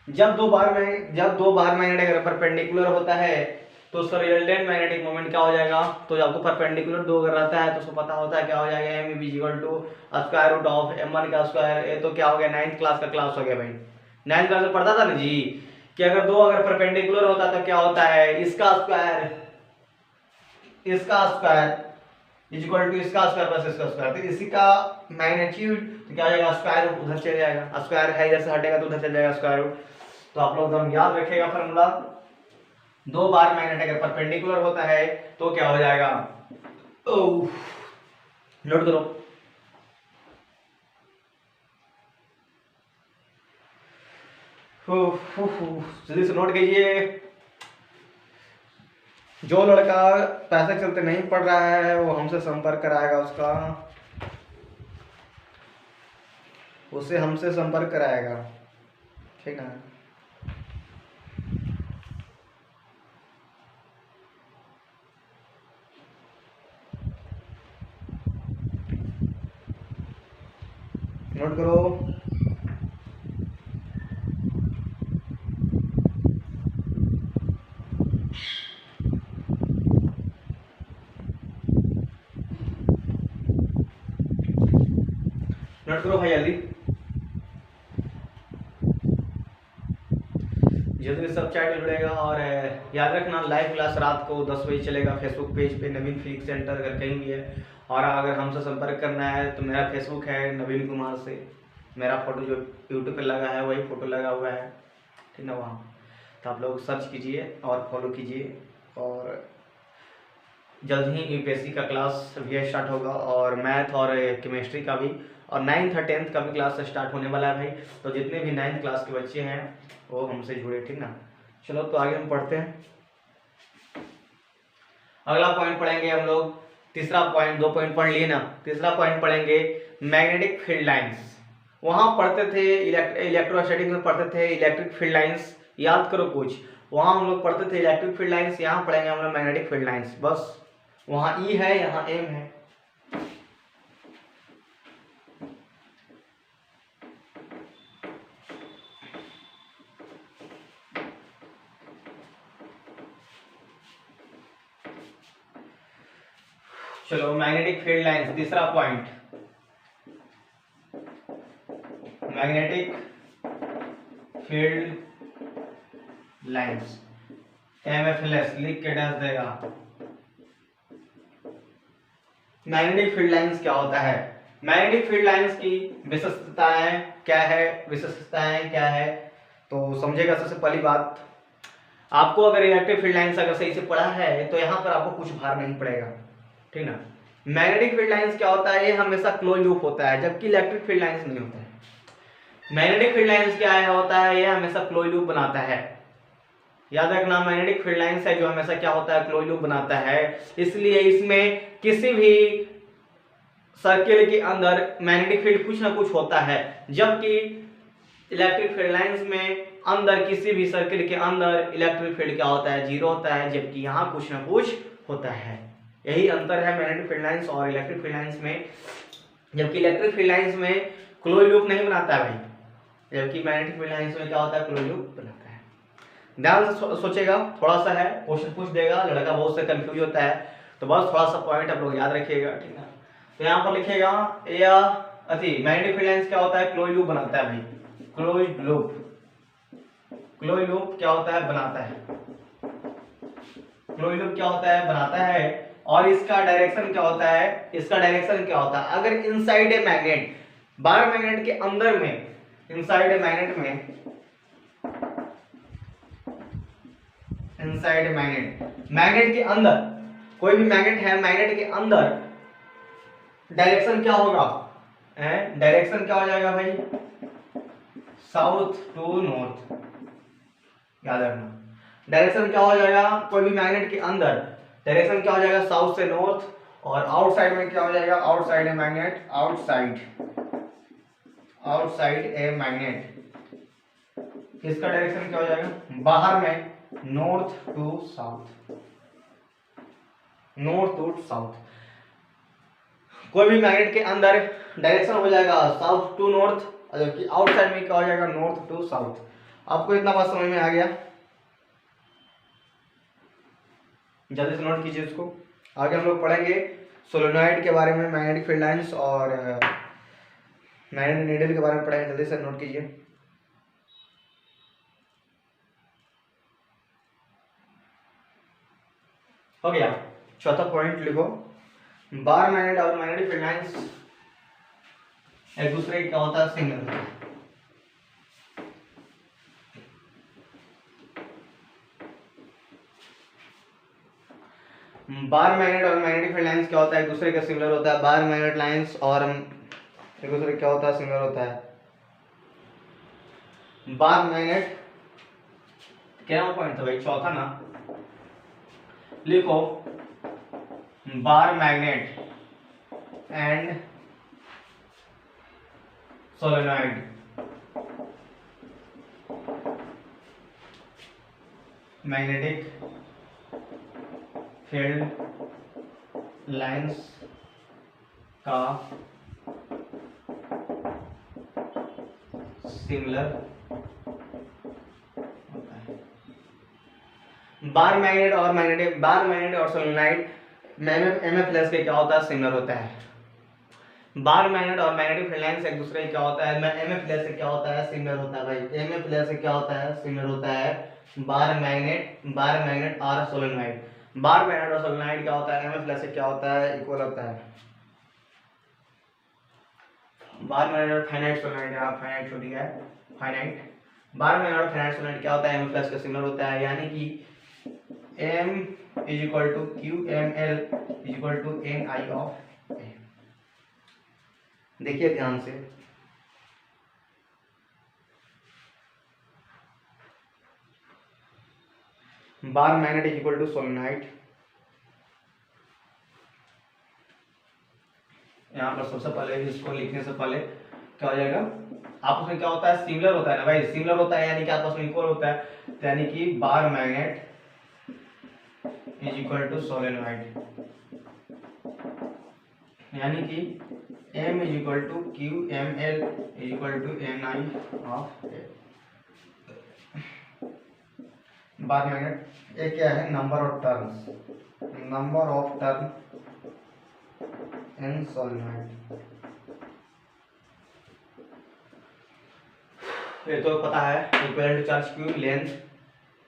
जब दो बार मैग्नेट अगर परपेंडिकुलर होता है तो उसका रिजल्टेंट मैग्नेटिक मोमेंट क्या हो जाएगा। तो आपको परपेंडिकुलर दो अगर रहता है तो उसको पता होता है क्या हो जाएगा, m is equal to square root of m1 का स्क्वायर। ये तो क्या हो गया, 9th क्लास का क्लास हो गया भाई, 9th क्लास में पढ़ता था ना जी कि अगर दो अगर परपेंडिकुलर होता तो क्या होता है, इसका स्क्वायर इज इक्वल टू इसका स्क्वायर प्लस इसका स्क्वायर। तो इसी का मैग्नीट्यूड तो क्या हो जाएगा, स्क्वायर रूट उधर चले जाएगा, स्क्वायर है इधर से हटेगा तो उधर चल जाएगा स्क्वायर रूट। तो आप लोग एकदम याद रखिएगा फॉर्मूला, दो बार मैग्नेट अगर परपेंडिकुलर होता है तो क्या हो जाएगा, नोट करो। जल्दी से नोट कीजिए। जो लड़का पैसे चलते नहीं पढ़ रहा है वो हमसे संपर्क कराएगा, उससे हमसे संपर्क कराएगा, ठीक है। नोट करो। नोट करो भाई जल्दी, जल्दी सब चैट जुड़ेगा। और याद रखना लाइव क्लास रात को 10 बजे चलेगा फेसबुक पेज पे नवीन फिजिक्स सेंटर, अगर कहीं भी है। और अगर हमसे संपर्क करना है तो मेरा फेसबुक है नवीन कुमार से, मेरा फोटो जो यूट्यूब पे लगा है वही फोटो लगा हुआ है, ठीक ना, वहाँ। तो आप लोग सर्च कीजिए और फॉलो कीजिए। और जल्द ही यूपीएससी का क्लास भी स्टार्ट होगा और मैथ और केमिस्ट्री का भी, और 9th और 10th का भी क्लास स्टार्ट होने वाला है भाई। तो जितने भी 9th क्लास के बच्चे हैं वो हमसे जुड़े, ठीक ना। चलो तो आगे हम पढ़ते हैं। अगला पॉइंट पढ़ेंगे हम लोग, तीसरा पॉइंट, 2 पॉइंट पढ़ लिए ना, तीसरा पॉइंट पढ़ेंगे मैग्नेटिक फील्ड लाइंस। वहां पढ़ते थे इलेक्ट्रोस्टैटिक्स में पढ़ते थे इलेक्ट्रिक फील्ड लाइंस, याद करो कुछ, वहां हम लोग पढ़ते थे इलेक्ट्रिक फील्ड लाइंस, यहाँ पढ़ेंगे हम लोग मैग्नेटिक फील्ड लाइंस। बस वहां ई है, यहाँ एम है। चलो मैग्नेटिक फील्ड लाइंस, तीसरा point, magnetic field lines, MFLS लिख के डाल देगा। मैग्नेटिक फील्ड लाइंस क्या होता है? मैग्नेटिक फील्ड लाइंस की विशेषताएं क्या है, विशेषताएं क्या है, तो समझेगा। सबसे पहली बात, आपको अगर इलेक्ट्रिक फील्ड लाइंस अगर सही से पढ़ा है तो यहाँ पर आपको कुछ भार नहीं पड़ेगा, ठीक ना। मैग्नेटिक फील्ड लाइंस क्या होता है? ये हमेशा क्लोज लूप होता है, जबकि इलेक्ट्रिक फील्ड लाइंस नहीं होता है। मैग्नेटिक फील्ड लाइंस क्या है होता है? ये हमेशा क्लोज लूप बनाता है। याद रखना, मैग्नेटिक फील्ड लाइंस है जो हमेशा क्या होता है? क्लोज लूप बनाता है। इसलिए इसमें किसी भी सर्किल के अंदर मैग्नेटिक फील्ड कुछ ना कुछ होता है, जबकि इलेक्ट्रिक फील्ड लाइंस में अंदर किसी भी सर्किल के अंदर इलेक्ट्रिक फील्ड क्या होता है? जीरो होता है, जबकि यहाँ कुछ ना कुछ होता है। यही अंतर है मैग्नेटिक फील्ड लाइंस और इलेक्ट्रिक फील्ड लाइंस में। जबकि इलेक्ट्रिक फील्ड लाइंस में क्लोज लूप नहीं बनाता है भाई, जबकि मैग्नेटिक फील्ड लाइंस में क्या होता है? क्लोज लूप बनाता है। ध्यान से सोचेगा, थोड़ा सा है, क्वेश्चन पूछ देगा, लड़का बहुत से कंफ्यूज होता है, तो बस थोड़ा सा पॉइंट आप लोग याद रखिएगा, ठीक है। तो यहाँ पर लिखेगा या मैग्नेटिक फील्ड लाइंस क्या होता है? क्लोज लूप बनाता है भाई, क्लोज लूप। क्लोज लूप क्या होता है? बनाता है। क्लोज लूप क्या होता है? बनाता है। और इसका डायरेक्शन क्या होता है? इसका डायरेक्शन क्या होता है? अगर inside a magnet, bar magnet के अंदर में, इनसाइड ए मैग्नेट में, इनसाइड ए मैग्नेट, मैग्नेट के अंदर, कोई भी मैग्नेट है, मैग्नेट के अंदर डायरेक्शन क्या होगा? डायरेक्शन क्या हो जाएगा भाई? South to north. याद रखना, डायरेक्शन क्या हो जाएगा? कोई भी मैग्नेट के अंदर डायरेक्शन क्या हो जाएगा? साउथ से नॉर्थ। और आउटसाइड में क्या हो जाएगा? Outside a magnet, outside, outside a magnet, इसका डायरेक्शन क्या हो जाएगा? बाहर में, north to south, north to south. कोई भी मैग्नेट के अंदर डायरेक्शन हो जाएगा साउथ टू नॉर्थ, जबकि आउटसाइड में क्या हो जाएगा? North to south. आपको इतना बात समझ में आ गया? जल्दी से नोट कीजिए इसको। आगे हम लोग पढ़ेंगे सोलेनॉइड के बारे में, मैग्नेटिक फील्ड लाइंस और मैग्नेटिक नीडल के बारे में पढ़ेंगे। जल्दी से नोट कीजिए। हो गया। चौथा पॉइंट लिखो, बार मैग्नेट और मैग्नेटिक फील्ड लाइंस एक दूसरे का होता है सिग्नल। बार मैग्नेट और मैग्नेटिक फील्ड लाइंस क्या होता है? एक दूसरे का सिमिलर होता है। बार मैग्नेट लाइंस और एक दूसरे क्या होता है? सिमिलर होता है। बार मैग्नेट क्या पॉइंट था भाई? चौथा ना, लिखो bar magnet and solenoid. Magnetic field lines का सिमिलर होता है। बार मैग्नेट और मैग्नेटिक, बार मैग्नेट और सोलेनॉइड MFLS के क्या होता है? सिमिलर होता है। बार मैग्नेट और मैग्नेटिक फील्ड लाइंस एक दूसरे क्या होता है? MFLS से क्या होता है? सिमिलर होता है भाई। MFLS से क्या होता है? सिमिलर होता है। बार मैग्नेट और सोलेनॉइड, बार मैग्नेट और सोलेनॉइड क्या होता है? MFLS से क्या होता है? इक्वल होता है। बार मैग्नेट और फाइनाइट सोलेनॉइड, फाइनाइट छोटी है, finite bar magnet finite solenoid क्या होता है, एम फ्लक्स का सिमिलर होता है, यानी कि M is equal to Q M L is equal to N I of A. देखिए ध्यान से, bar magnet is equal to solenoid. यहाँ पर सबसे पहले इसको लिखने से पहले क्या हो जाएगा, आपस में क्या होता है, सिमिलर होता है ना भाई, सिमिलर होता है यानी कि आपस में इक्वल होता है, तो यानी कि bar magnet is equal to solenoid, यानी कि M is equal to Q M L is equal to N I of A. Bar magnet ये क्या है, number of turns, number of turn in solenoid. ये तो पता है, equivalent to charge Q, length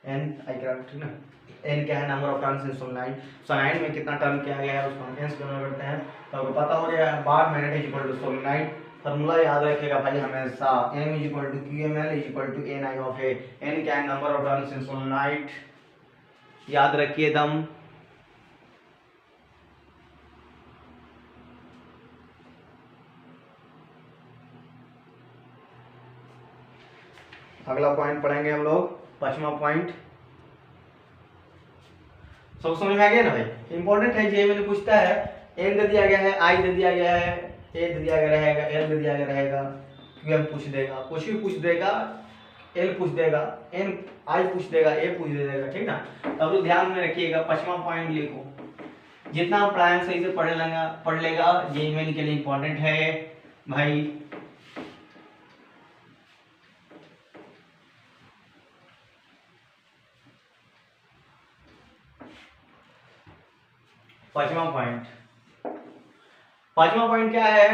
N I graph, ठीक ना। N क्या है, number of turns in solenoid, solenoid में कितना टर्न किया गया है उसको हम एन से गुणा करते हैं, तो आपको पता हो गया bar magnet is equal to solenoid. Formula याद रखिएगा भाई हमेशा, M is equal to Q M L is equal to N I of A. N क्या है, number of turns in solenoid, याद रखिए दम। अगला पॉइंट पढ़ेंगे हम लोग, पांचवा पॉइंट। सब समझ में आ गया ना भाई, इंपॉर्टेंट है, जे मैंने पूछता है, एन दे दिया गया है, आई दे दिया गया है, ए दे दिया गया रहेगा, एल दे दिया गया रहेगा, क्यू एम पूछ देगा, कुछ भी पूछ देगा, एल पूछ देगा, एन आई पूछ देगा, ए पूछ देगा, ठीक ना। तब तो ध्यान में रखिएगा, पांचवा पॉइंट लिखो, जितना आप पढ़ाएं सही से पढ़ लेगा, जे मेन के लिए इंपॉर्टेंट है भाई। पांचवा पॉइंट क्या है,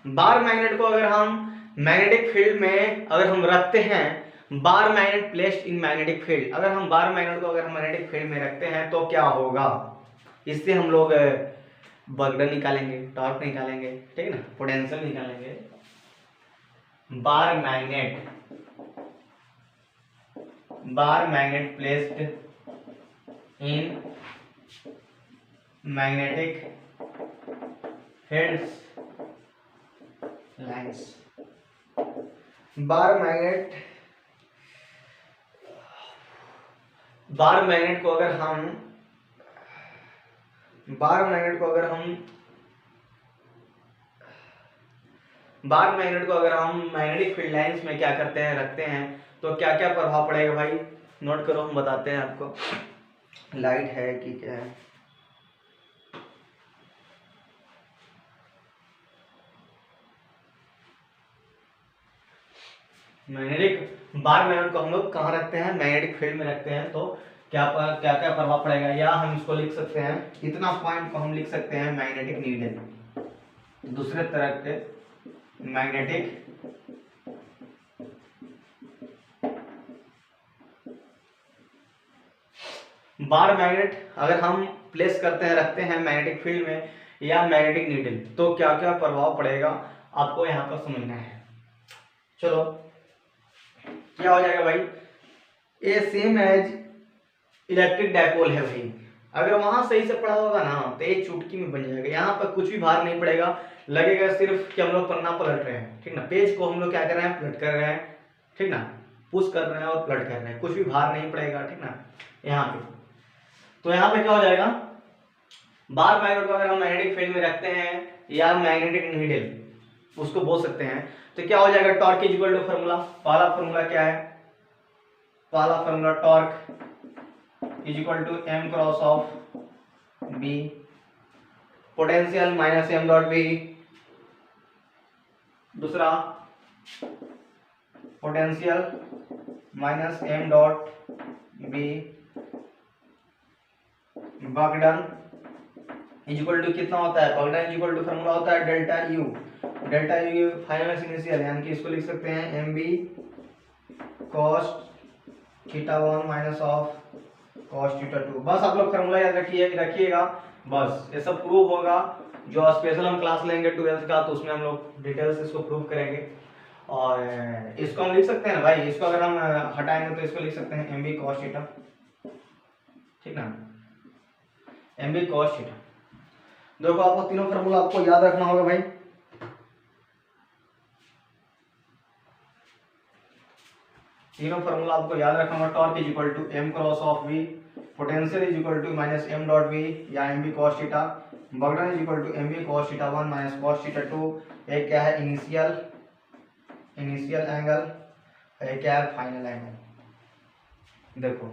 बार मैग्नेट को अगर हम मैग्नेटिक फील्ड में अगर हम रखते हैं, bar magnet placed in magnetic field, अगर हम बार मैग्नेट को अगर मैग्नेटिक फील्ड में रखते हैं तो क्या होगा, इससे हम लोग बगडन निकालेंगे, टॉर्क निकालेंगे, ठीक है ना, पोटेंशियल निकालेंगे। Bar magnet placed in magnetic fields lines, bar magnet को अगर हम बार मैग्नेट को अगर हम मैग्नेटिक फील्ड लाइंस में क्या करते हैं, रखते हैं, तो क्या क्या प्रभाव पड़ेगा भाई, नोट करो, हम बताते हैं आपको। लाइट है कि क्या है, बार मैग्नेट को हम लोग कहाँ रखते हैं, मैग्नेटिक फील्ड में रखते हैं, तो क्या क्या क्या प्रभाव पड़ेगा, या हम इसको लिख सकते हैं, इतना पॉइंट को हम लिख सकते हैं मैग्नेटिक नीडल, दूसरे तरह के मैग्नेटिक बार मैग्नेट अगर हम प्लेस करते हैं, रखते हैं मैग्नेटिक फील्ड में या मैग्नेटिक नीडल, तो क्या क्या प्रभाव पड़ेगा आपको यहाँ पर समझना है। चलो क्या हो जाएगा भाई, ए सेम एज इलेक्ट्रिक डायपोल है भाई, अगर वहां सही से पढ़ा होगा ना तो एक चुटकी में बन जाएगा, यहाँ पर कुछ भी भार नहीं पड़ेगा, लगेगा सिर्फ कि हम लोग पन्ना पलट रहे हैं, ठीक ना, पेज को हम लोग क्या कर रहे हैं, पलट कर रहे हैं, ठीक ना, पुश कर रहे हैं और पलट कर रहे हैं, कुछ भी भार नहीं पड़ेगा, ठीक ना। यहाँ पे तो यहाँ पे क्या हो जाएगा, बार मैग्नेट को अगर हम मैग्नेटिक फील्ड में रखते हैं या मैग्नेटिक नीडल उसको बोल सकते हैं, तो क्या हो जाएगा, torque is equal to formula, पहला फार्मूला क्या है, पहला formula torque is equal to M cross of B, potential minus M dot B, दूसरा potential minus M dot B, work done is equal to कितना होता है, work done is equal to formula होता है delta U, delta U final initial, यानी कि इसको लिख सकते हैं M B cos theta 1 minus of cos theta 2। बस आप लोग फार्मूला याद रखिएगा, बस ये सब प्रूव होगा, जो स्पेशल हम क्लास लेंगे 12th का तो उसमें हम लोग डिटेल्स इसको प्रूव करेंगे। और इसको हम लिख सकते हैं ना भाई, इसको अगर हम हटाएंगे तो इसको लिख सकते हैं एम बी कॉस थीटा, ठीक ना, एम बी कॉस थीटा। देखो आपको तीनों फार्मूला आपको याद रखना होगा भाई। तीनों फार्मूला आपको याद रखना होगा। Torque is equal to M cross of V, potential is equal to minus M dot V या M B cos theta, work done is equal to M B cos theta 1 minus cos theta 2। एक क्या है initial angle, एक क्या है final angle. देखो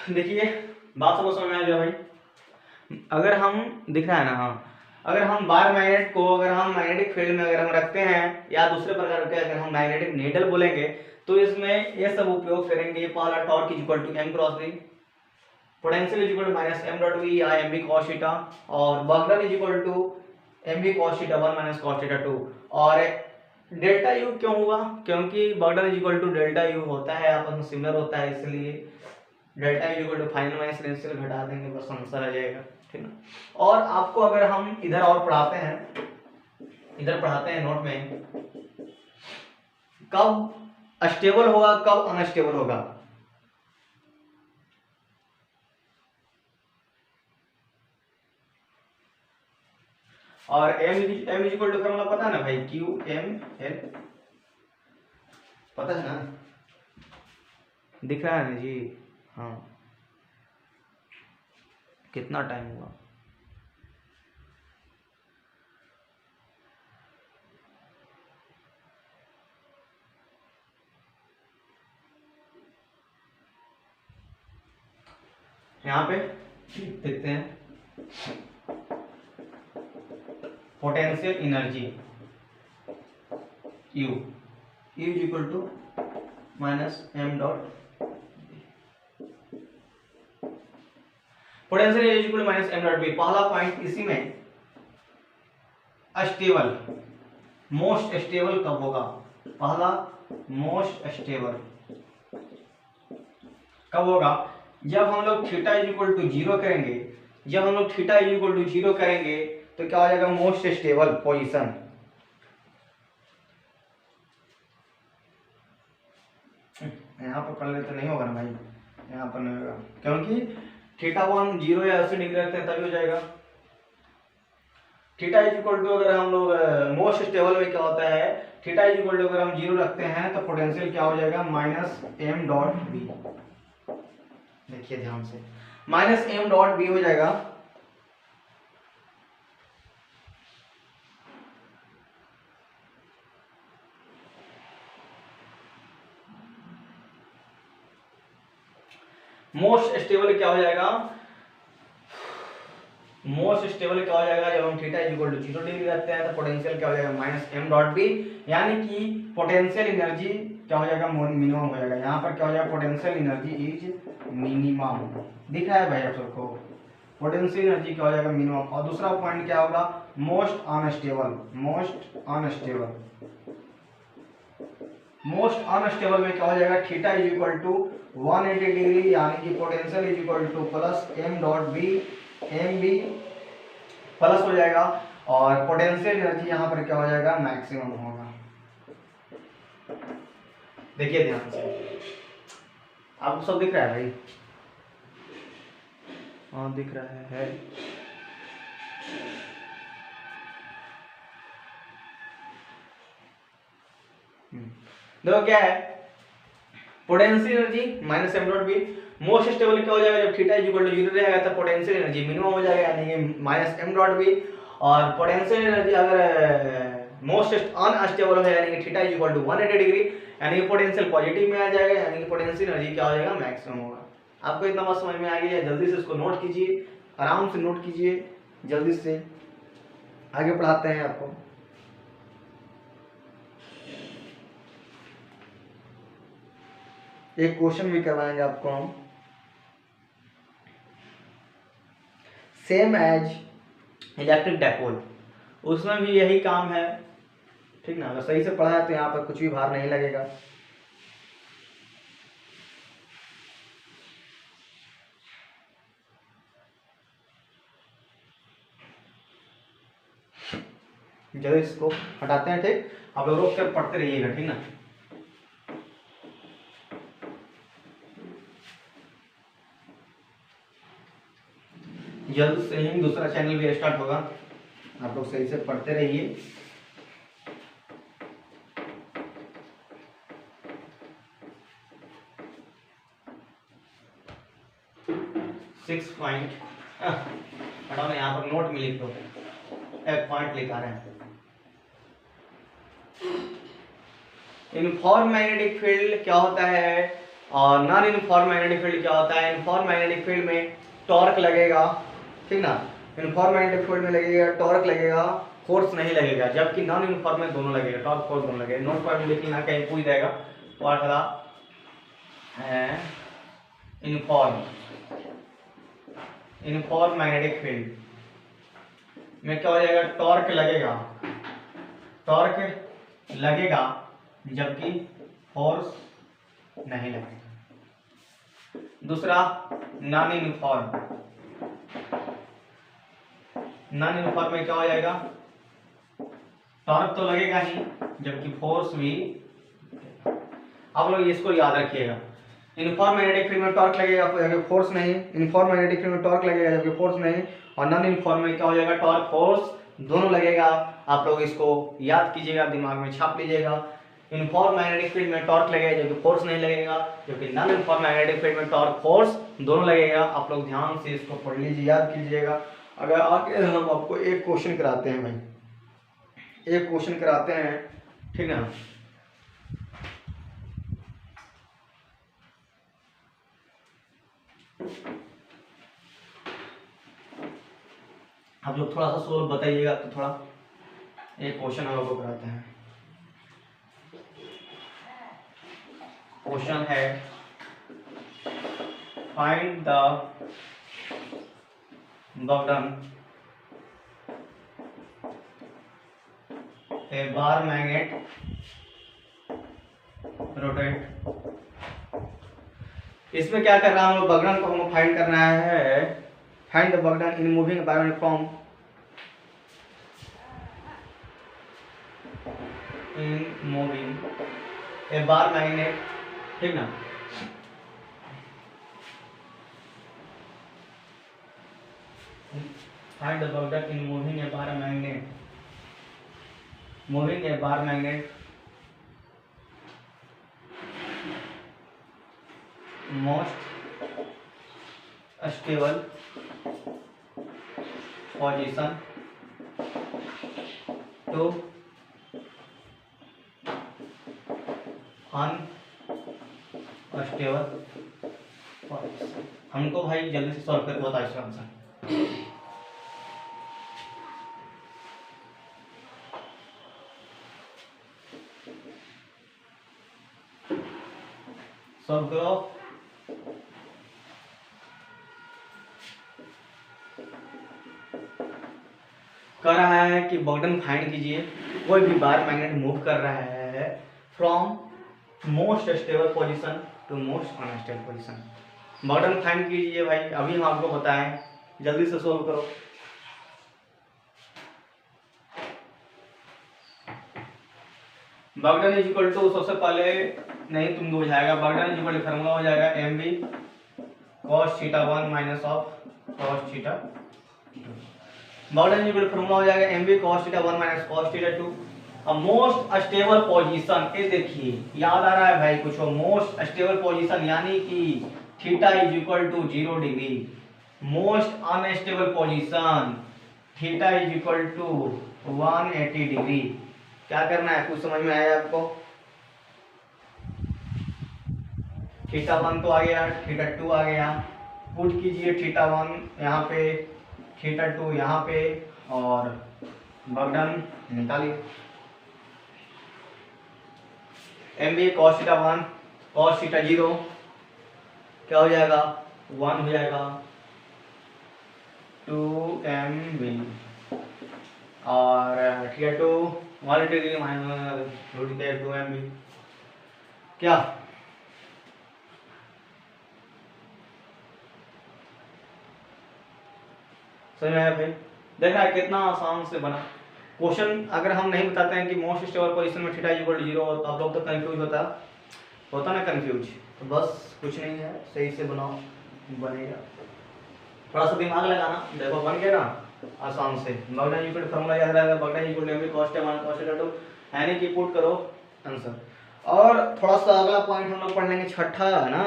देखिए बात सबको समझ में आ गया भाई। अगर हम दिख रहा है ना, हाँ, अगर हम बार मैग्नेट को अगर हम मैग्नेटिक फील्ड में अगर हम रखते हैं या दूसरे प्रकार के अगर हम मैग्नेटिक नीडल बोलेंगे तो इसमें ये सब उपयोग करेंगे। पहला torque is equal to M cross V, potential is equal to minus M dot V या एम बी कॉस थीटा, और work done is equal to M B cos theta 1 minus cos theta 2। और डेल्टा यू क्यों हुआ? क्योंकि work done is equal to delta U होता है, आपस में सिमिलर होता है, इसलिए delta is equal to final minus initial घटा देंगे, बस आंसर आ जाएगा, ठीक ना। और आपको अगर हम इधर और पढ़ाते हैं, इधर पढ़ाते हैं नोट में, कब स्टेबल होगा कब अनस्टेबल होगा। और M is equal to formula पता है ना भाई, क्यू एम एल, पता है ना, दिख रहा है ना जी, हाँ। कितना टाइम हुआ? यहाँ पे देखते हैं potential energy U is equal to minus M dot, potential energy equal to minus M dot B. पहला पॉइंट इसी में स्टेबल, मोस्ट स्टेबल कब होगा? पहला मोस्ट स्टेबल कब होगा? जब हम लोग theta is equal to zero करेंगे, जब हम लोग theta is equal to zero करेंगे तो क्या हो जाएगा? Most stable position. यहाँ पर कर ले तो नहीं होगा ना भाई, यहाँ पर नहीं होगा क्योंकि थीटा 1 0 या 80 डिग्री रखते हैं तभी हो जाएगा। थीटा इज इक्वल टू अगर हम लोग मोस्ट स्टेबल में क्या होता है, थीटा इज इक्वल टू अगर हम जीरो रखते हैं तो पोटेंशियल क्या हो जाएगा? Minus M dot B. देखिए ध्यान से, माइनस एम डॉट बी हो जाएगा। मोस्ट स्टेबल क्या हो जाएगा? मोस्ट स्टेबल क्या हो जाएगा? जब हम theta is equal to 0 degree रखते हैं तो पोटेंशियल क्या हो जाएगा? माइनस एम डॉट बी, यानी कि पोटेंशियल एनर्जी क्या हो जाएगा? मिनिमम हो जाएगा। यहाँ पर क्या हो जाएगा? Potential energy is minimum. दिख रहा है भाई आप सबको? पोटेंशियल एनर्जी क्या हो जाएगा? मिनिमम। और दूसरा पॉइंट क्या होगा? Most unstable. Most unstable, most unstable में क्या हो जाएगा? Theta is equal to 180 degree, यानी कि potential is equal to plus M dot B, M B plus हो जाएगा, और पोटेंशियल एनर्जी यहाँ पर क्या हो जाएगा? मैक्सिमम होगा। देखिए ध्यान से, आपको सब दिख रहा है भाई? हाँ दिख रहा है। देखो क्या है, potential energy minus M dot B. Most stable क्या हो जाएगा? जब थीटा इज इक्वल टू 0 रहेगा तो पोटेंशियल एनर्जी मिनिमम हो जाएगा, यानी कि माइनस एम डॉट बी। और पोटेंशियल एनर्जी अगर मोस्ट अनस्टेबल है, यानी कि theta is equal to 180 degree, यानी कि पोटेंशियल पॉजिटिव में आ जाएगा, यानी कि पोटेंशियल एनर्जी क्या हो जाएगा? मैक्सिमम होगा। आपको इतना बात समझ में आ गया? जल्दी से इसको नोट कीजिए, आराम से नोट कीजिए, जल्दी से आगे पढ़ाते हैं आपको। एक क्वेश्चन भी करवाएंगे आपको हम, सेम एज इलेक्ट्रिक डाइपोल, उसमें भी यही काम है, ठीक ना। अगर सही से पढ़ा है तो यहाँ पर कुछ भी भार नहीं लगेगा। जल्दी इसको हटाते हैं, ठीक। आप लोग रोक कर पढ़ते रहिएगा, ठीक ना। जल्द से ही दूसरा चैनल भी स्टार्ट होगा, आप लोग सही से पढ़ते रहिए। सिक्स पॉइंट हटाओ ना, यहाँ पर नोट में लिख दो, एक पॉइंट लिखा रहे हैं। यूनिफॉर्म मैग्नेटिक फील्ड क्या होता है और नॉन यूनिफॉर्म मैग्नेटिक फील्ड क्या होता है। यूनिफॉर्म मैग्नेटिक फील्ड में टॉर्क लगेगा, ठीक ना। यूनिफॉर्म मैग्नेटिक फील्ड में लगेगा टॉर्क लगेगा, फोर्स नहीं लगेगा, जबकि नॉन यूनिफॉर्म में दोनों लगेगा, टॉर्क फोर्स दोनों लगेगा। नोट पॉइंट लिखना, कहीं पूछ जाएगा यूनिफॉर्म यूनिफॉर्म मैग्नेटिक फील्ड में क्या हो जाएगा, टॉर्क लगेगा, टॉर्क लगेगा जबकि फोर्स नहीं लगेगा। दूसरा नॉन यूनिफॉर्म, नॉन यूनिफॉर्म में क्या हो जाएगा, टॉर्क तो लगेगा ही जबकि फोर्स भी। आप लोग इसको याद रखिएगा, यूनिफॉर्म मैग्नेटिक फील्ड में टॉर्क लगेगा जबकि फोर्स नहीं, यूनिफॉर्म मैग्नेटिक फील्ड में टॉर्क लगेगा जबकि फोर्स नहीं, और नॉन यूनिफॉर्म में क्या हो जाएगा, टॉर्क फोर्स दोनों लगेगा। आप लोग इसको याद कीजिएगा, दिमाग में छाप लीजिएगा। यूनिफॉर्म मैग्नेटिक फील्ड में टॉर्क लगेगा जबकि फोर्स नहीं लगेगा, जबकि नॉन यूनिफॉर्म मैग्नेटिक फील्ड में टॉर्क फोर्स दोनों लगेगा। आप लोग ध्यान से इसको पढ़ लीजिए, याद कीजिएगा। अगर आगे हम आपको एक क्वेश्चन कराते हैं भाई, एक क्वेश्चन कराते हैं, ठीक है। आप लोग थोड़ा सा सोल्व बताइएगा तो थोड़ा एक क्वेश्चन हम लोग को कराते हैं। क्वेश्चन है find the bottom A bar magnet rotate. इसमें क्या कर रहा है, हम लोग बगडन को हमको फाइंड करना है। Find the work done in moving bar from in moving a bar magnet, ठीक ना। Find the work done in moving a bar magnet, moving a bar magnet most stable position to unstable position. हमको भाई जल्दी से solve करके बताओ इसका answer. Solve करो। कह रहा है कि बॉटम फाइंड कीजिए, कोई भी बार मैग्नेट मूव कर रहा है from most stable position to most unstable position. Bottom find कीजिए भाई, अभी हम आपको बताएं, जल्दी से सोल्व करो। बॉटम इज इक्वल टू, सबसे पहले नहीं तुम हो जाएगा, bottom is equal to formula हो जाएगा mb cos theta 1 minus of cos theta 2। Bottom is equal to formula हो जाएगा mb cos theta 1 minus cos theta 2। अब मोस्ट स्टेबल पोजीशन, ये देखिए याद आ रहा है भाई कुछ, मोस्ट स्टेबल पोजीशन यानी कि theta is equal to 0 degree. Most unstable position theta is equal to 180 degree. क्या करना है, कुछ समझ में आया आपको। थीटा 1 तो आ गया, थीटा 2 आ गया, पुट कीजिए थीटा 1 यहाँ पे, थीटा 2 यहाँ पे, और बॉटम निकालिए। mb cos theta 1 cos theta 0 क्या हो जाएगा, 1 हो जाएगा, 2mb, और थीटा 2 180 डिग्री माइनस 2mb। क्या समझ में आया भाई, देखा है कितना आसान से बना। क्वेश्चन अगर हम नहीं बताते हैं कि मोस्ट स्टेबल पोजीशन में थीटा इक्वल टू 0 हो तो आप लोग तो कंफ्यूज होता ना कंफ्यूज। तो बस कुछ नहीं है, सही से बनाओ, बनेगा। थोड़ा सा दिमाग लगाना, देखो बन गया ना आसान से। बगड़ा इक्वल फॉर्मूला याद रहेगा, बगड़ा इक्वल एम कॉस्ट है वन कॉस्ट टू यानी कि पुट करो आंसर। और थोड़ा सा अगला पॉइंट हम लोग पढ़ लेंगे, छठा है ना,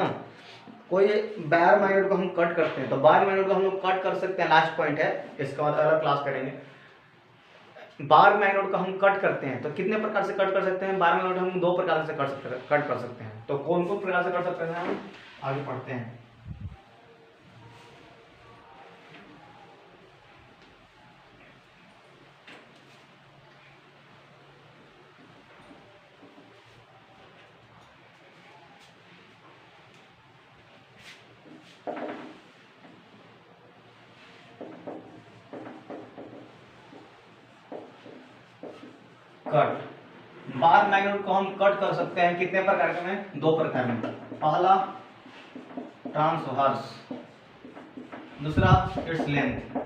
कोई बार मैग्नेट को हम कट करते हैं तो बार मैग्नेट को हम लोग कट कर सकते हैं, लास्ट पॉइंट है, इसके बाद अलग क्लास करेंगे। बार मैग्नेट को हम कट करते हैं तो कितने प्रकार से कट कर सकते हैं? बार मैग्नेट हम 2 प्रकार से कट कर सकते हैं। तो कौन कौन प्रकार से कर सकते हैं हम आगे पढ़ते हैं। कट बार मैग्नेट को हम कट कर सकते हैं कितने प्रकार के में? 2 प्रकार में। पहला ट्रांसवर्स, दूसरा इट्स लेंथ,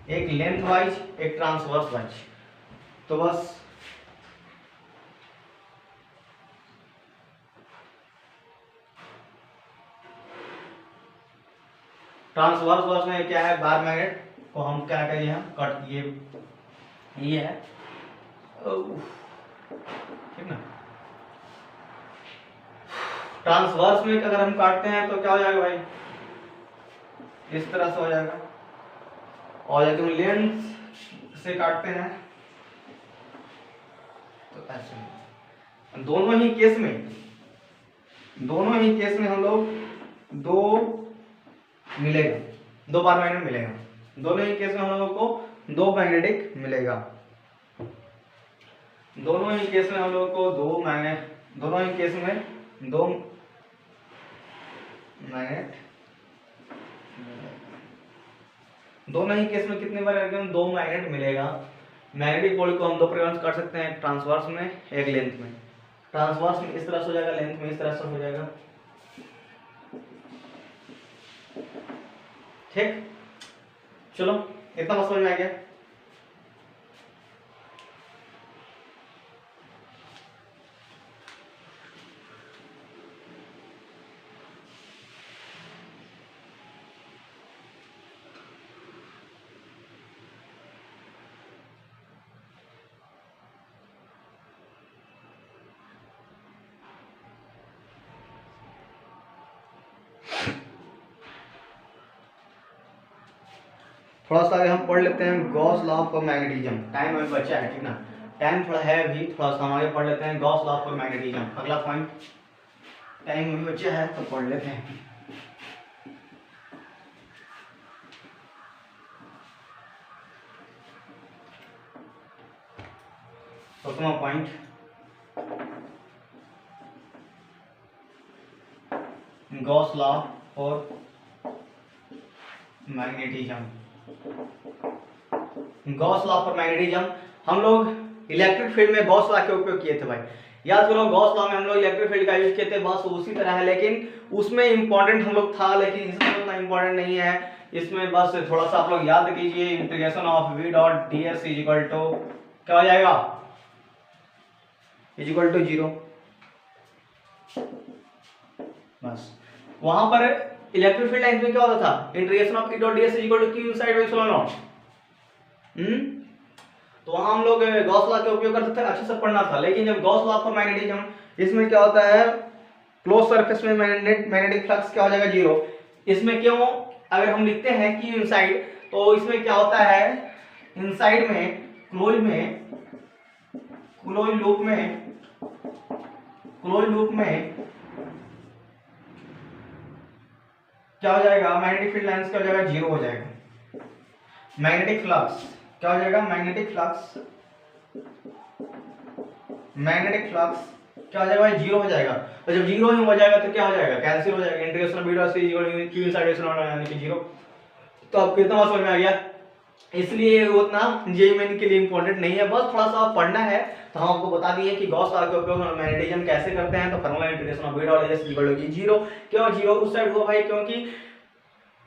एक लेंथ वाइज एक ट्रांसवर्स वाइज। तो बस ट्रांसवर्स वर्स में क्या है, बार मैग्नेट को हम क्या करिए, हम कट, ये है ठीक ना। ट्रांसवर्स में अगर हम काटते हैं तो क्या हो जाएगा भाई, इस तरह से हो जाएगा। और यदि हम लेंथ से काटते हैं तो ऐसे। दोनों ही केस में हम लोग 2 मिलेगा, 2 बार मैग्नेट मिलेगा। दोनों ही केस में हम लोगों को 2 मैग्नेटिक मिलेगा। दोनों ही केस में हम लोगों को 2 मैग्नेट, दोनों ही केस में 2 मैग्नेट, दोनों ही केस में कितने बार 2 मैग्नेट मिलेगा। मैग्नेटिक पोल को हम 2 प्रकार से कर सकते हैं, ट्रांसवर्स में एक लेंथ में। ट्रांसवर्स में इस तरह से हो जाएगा, लेंथ में इस तरह से हो जाएगा, ठीक। चलो इतना समझ में आ गया। थोड़ा सा आगे हम पढ़ लेते हैं Gauss law of magnetism. Time अभी बचा है, ठीक ना, टाइम थोड़ा है अभी, थोड़ा सा हम आगे पढ़ लेते हैं गॉस लॉ ऑफ मैग्नेटिज्म। अगला पॉइंट, टाइम अभी बचा है तो पढ़ लेते हैं। प्रथम पॉइंट, गॉस लॉ और magnetism. Gauss law for magnetism हम लोग इलेक्ट्रिक फील्ड में गॉस लॉ का उपयोग किए थे भाई, याद करो। गॉस लॉ में हम लोग इलेक्ट्रिक फील्ड का यूज किए थे, बस उसी तरह है, लेकिन उसमें इंपॉर्टेंट हम लोग था, लेकिन इसमें उतना इंपॉर्टेंट नहीं है। इसमें बस थोड़ा सा आप लोग याद कीजिए, integration of v dot ds is equal to क्या हो जाएगा, इज इक्वल टू 0। बस वहां पर इलेक्ट्रिक फील्ड लाइंस में क्या होता था, integration of e dot ds is equal to q inside epsilon naught. तो वहां हम लोग गॉस लॉ का उपयोग करते थे, अच्छे से पढ़ना था। लेकिन जब गॉस लॉ फॉर मैग्नेटिज्म, इसमें क्या होता है, क्लोज सरफेस में मैग्नेटिक फ्लक्स क्या हो जाएगा, 0। इसमें क्यों, अगर हम लिखते हैं कि इनसाइड, तो इसमें क्या होता है, इनसाइड में क्लोज लूप में क्या हो जाएगा, मैग्नेटिक फील्ड लाइंस क्या हो जाएगा, 0 हो जाएगा। मैग्नेटिक फ्लक्स क्या हो जाएगा, मैग्नेटिक फ्लक्स क्या हो जाएगा, 0 हो जाएगा। तो जब 0 ही हो जाएगा तो क्या हो जाएगा, कैंसिल हो जाएगा, इंटीग्रेशन ऑफ v से q इनसाइड एप्सिलॉन नॉट यानी कि 0। तो आपको इतना समझ में आ गया। इसलिए उतना जेईई के लिए इंपॉर्टेंट नहीं है, बस थोड़ा सा पढ़ना है। तो हम आपको बता दिए कि गॉस लॉ का उपयोग मैग्नेटिज्म कैसे करते हैं। तो formula integration of v dot ds equal to 0। क्यों 0 उस साइड हुआ भाई, क्योंकि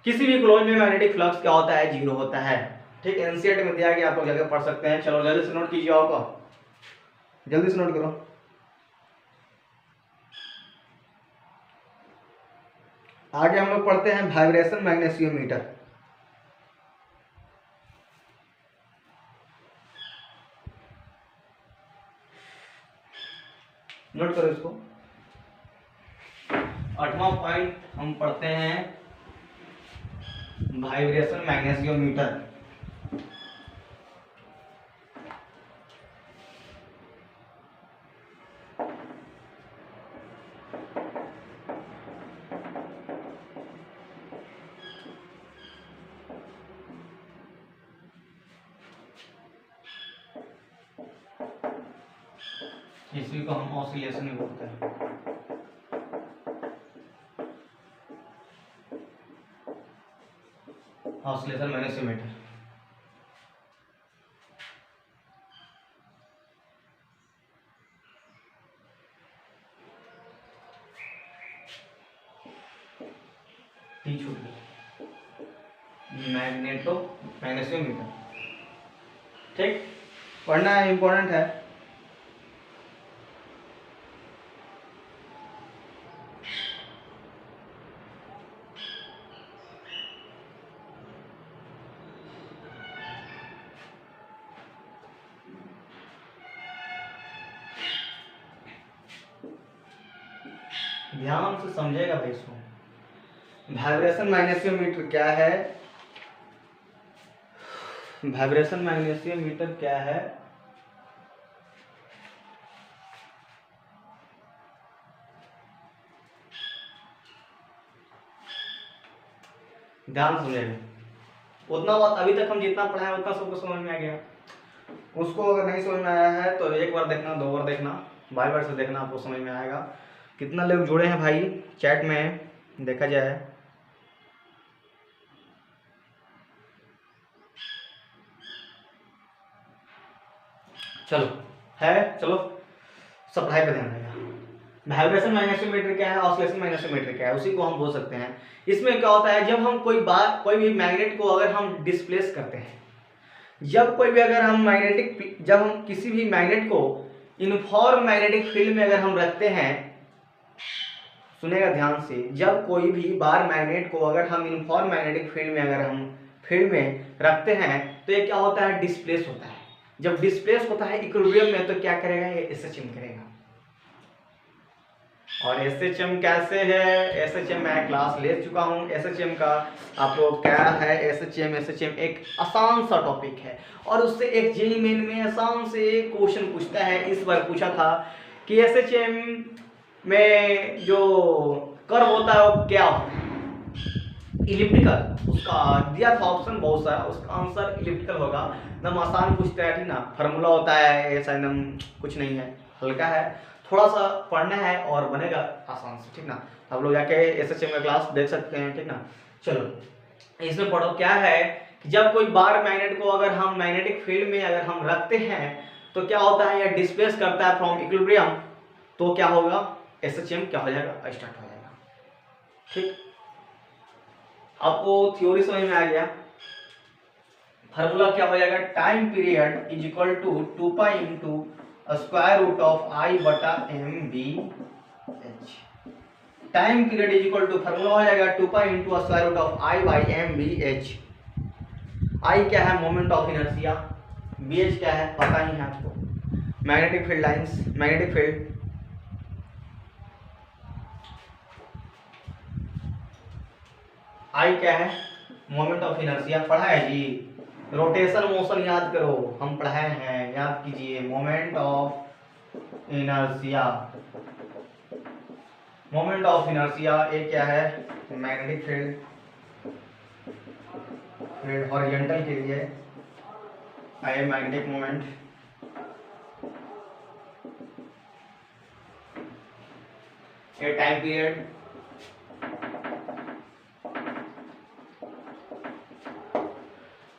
किसी भी क्लोज में मैग्नेटिक फ्लक्स क्या होता है, 0 होता है। ठीक, एनसीईआरटी में दिया गया, आप लोग जाकर पढ़ सकते हैं। चलो जल्दी से नोट कीजिए, आपका जल्दी से नोट करो। आगे हम लोग पढ़ते हैं वाइब्रेशन मैग्नेशियोमीटर। नोट करो इसको। 8वां पॉइंट हम पढ़ते हैं वाइब्रेशन मैग्नेशियोमीटर। इसी को हम ऑसिलेशन में बोलते हैं। ऑसिलेशन मैग्नेशियोमीटर। मैग्नेशियोमीटर, ठीक, पढ़ना है, इंपॉर्टेंट है। ध्यान से समझेगा भाई इसको। वाइब्रेशन मैग्नेशियोमीटर क्या है? वाइब्रेशन मैग्नेशियोमीटर क्या है? ध्यान समझेगा। उतना बात अभी तक हम जितना पढ़ा है उतना सबको समझ में आ गया। उसको अगर नहीं समझ में आया है तो एक बार देखना, 2 बार देखना, बार बार से देखना, आपको समझ में आएगा। कितना लोग जुड़े हैं भाई चैट में, देखा जाए। चलो है, चलो सब पढ़ाई पे ध्यान देगा। वाइब्रेशन मैग्नेशियोमीटर क्या है, ऑसिलेशन मैग्नेशियोमीटर क्या है, उसी को हम बोल सकते हैं। इसमें क्या होता है, जब हम कोई भी मैग्नेट को अगर हम डिस्प्लेस करते हैं, जब हम किसी भी मैग्नेट को यूनिफॉर्म मैग्नेटिक फील्ड में अगर हम रखते हैं, सुनेगा ध्यान से, जब कोई भी बार मैग्नेट को अगर हम यूनिफॉर्म मैग्नेटिक फील्ड में अगर हम फील्ड में रखते हैं तो ये क्या होता है, डिस्प्लेस होता है। जब डिस्प्लेस होता है इक्विलिब्रियम में तो क्या करेगा, ये एसएचएम करेगा। और एसएचएम कैसे है, एसएचएम मैं क्लास ले चुका हूँ। एसएचएम का आप लोग क्या है, एसएचएम एक आसान सा टॉपिक है और उससे एक जेईई मेन में आसान से क्वेश्चन पूछता है। इस बार पूछा था कि एसएचएम में जो कर्व होता है वो क्या होता है, इलिप्टिकल। उसका दिया था ऑप्शन बहुत सारा, उसका आंसर इलिप्टिकल होगा। एकदम आसान पूछता है, ठीक ना। फार्मूला होता है, ऐसा एकदम कुछ नहीं है, हल्का है, थोड़ा सा पढ़ना है और बनेगा आसान से, ठीक ना। आप लोग जाके एसएचएम का क्लास देख सकते हैं, ठीक ना। चलो इसमें पढ़ो क्या है कि जब कोई बार मैग्नेट को अगर हम मैग्नेटिक फील्ड में अगर हम रखते हैं तो क्या होता है, यह डिस्प्लेस करता है फ्रॉम इक्विलिब्रियम। तो क्या होगा, एसएचएम क्या हो जाएगा, स्टार्ट हो जाएगा। ठीक, आपको थ्योरी समझ में आ गया। फार्मूला क्या हो जाएगा, time period is equal to 2 pi into square root of I बटा M B H. Time period is equal to, formula हो जाएगा 2 pi into square root of I by M B H. I क्या है, moment of inertia, B H क्या है पता ही है आपको, magnetic field lines, magnetic field. I क्या है, मोमेंट ऑफ इनर्शिया, पढ़ा है जी। रोटेशन मोशन याद करो, हम पढ़ाए हैं, याद कीजिए। Moment of inertia, moment of inertia ये क्या है, मैग्नेटिक फील्ड, फील्ड हॉरिजॉन्टल के लिए आई मैग्नेटिक मोमेंट। ये टाइम पीरियड,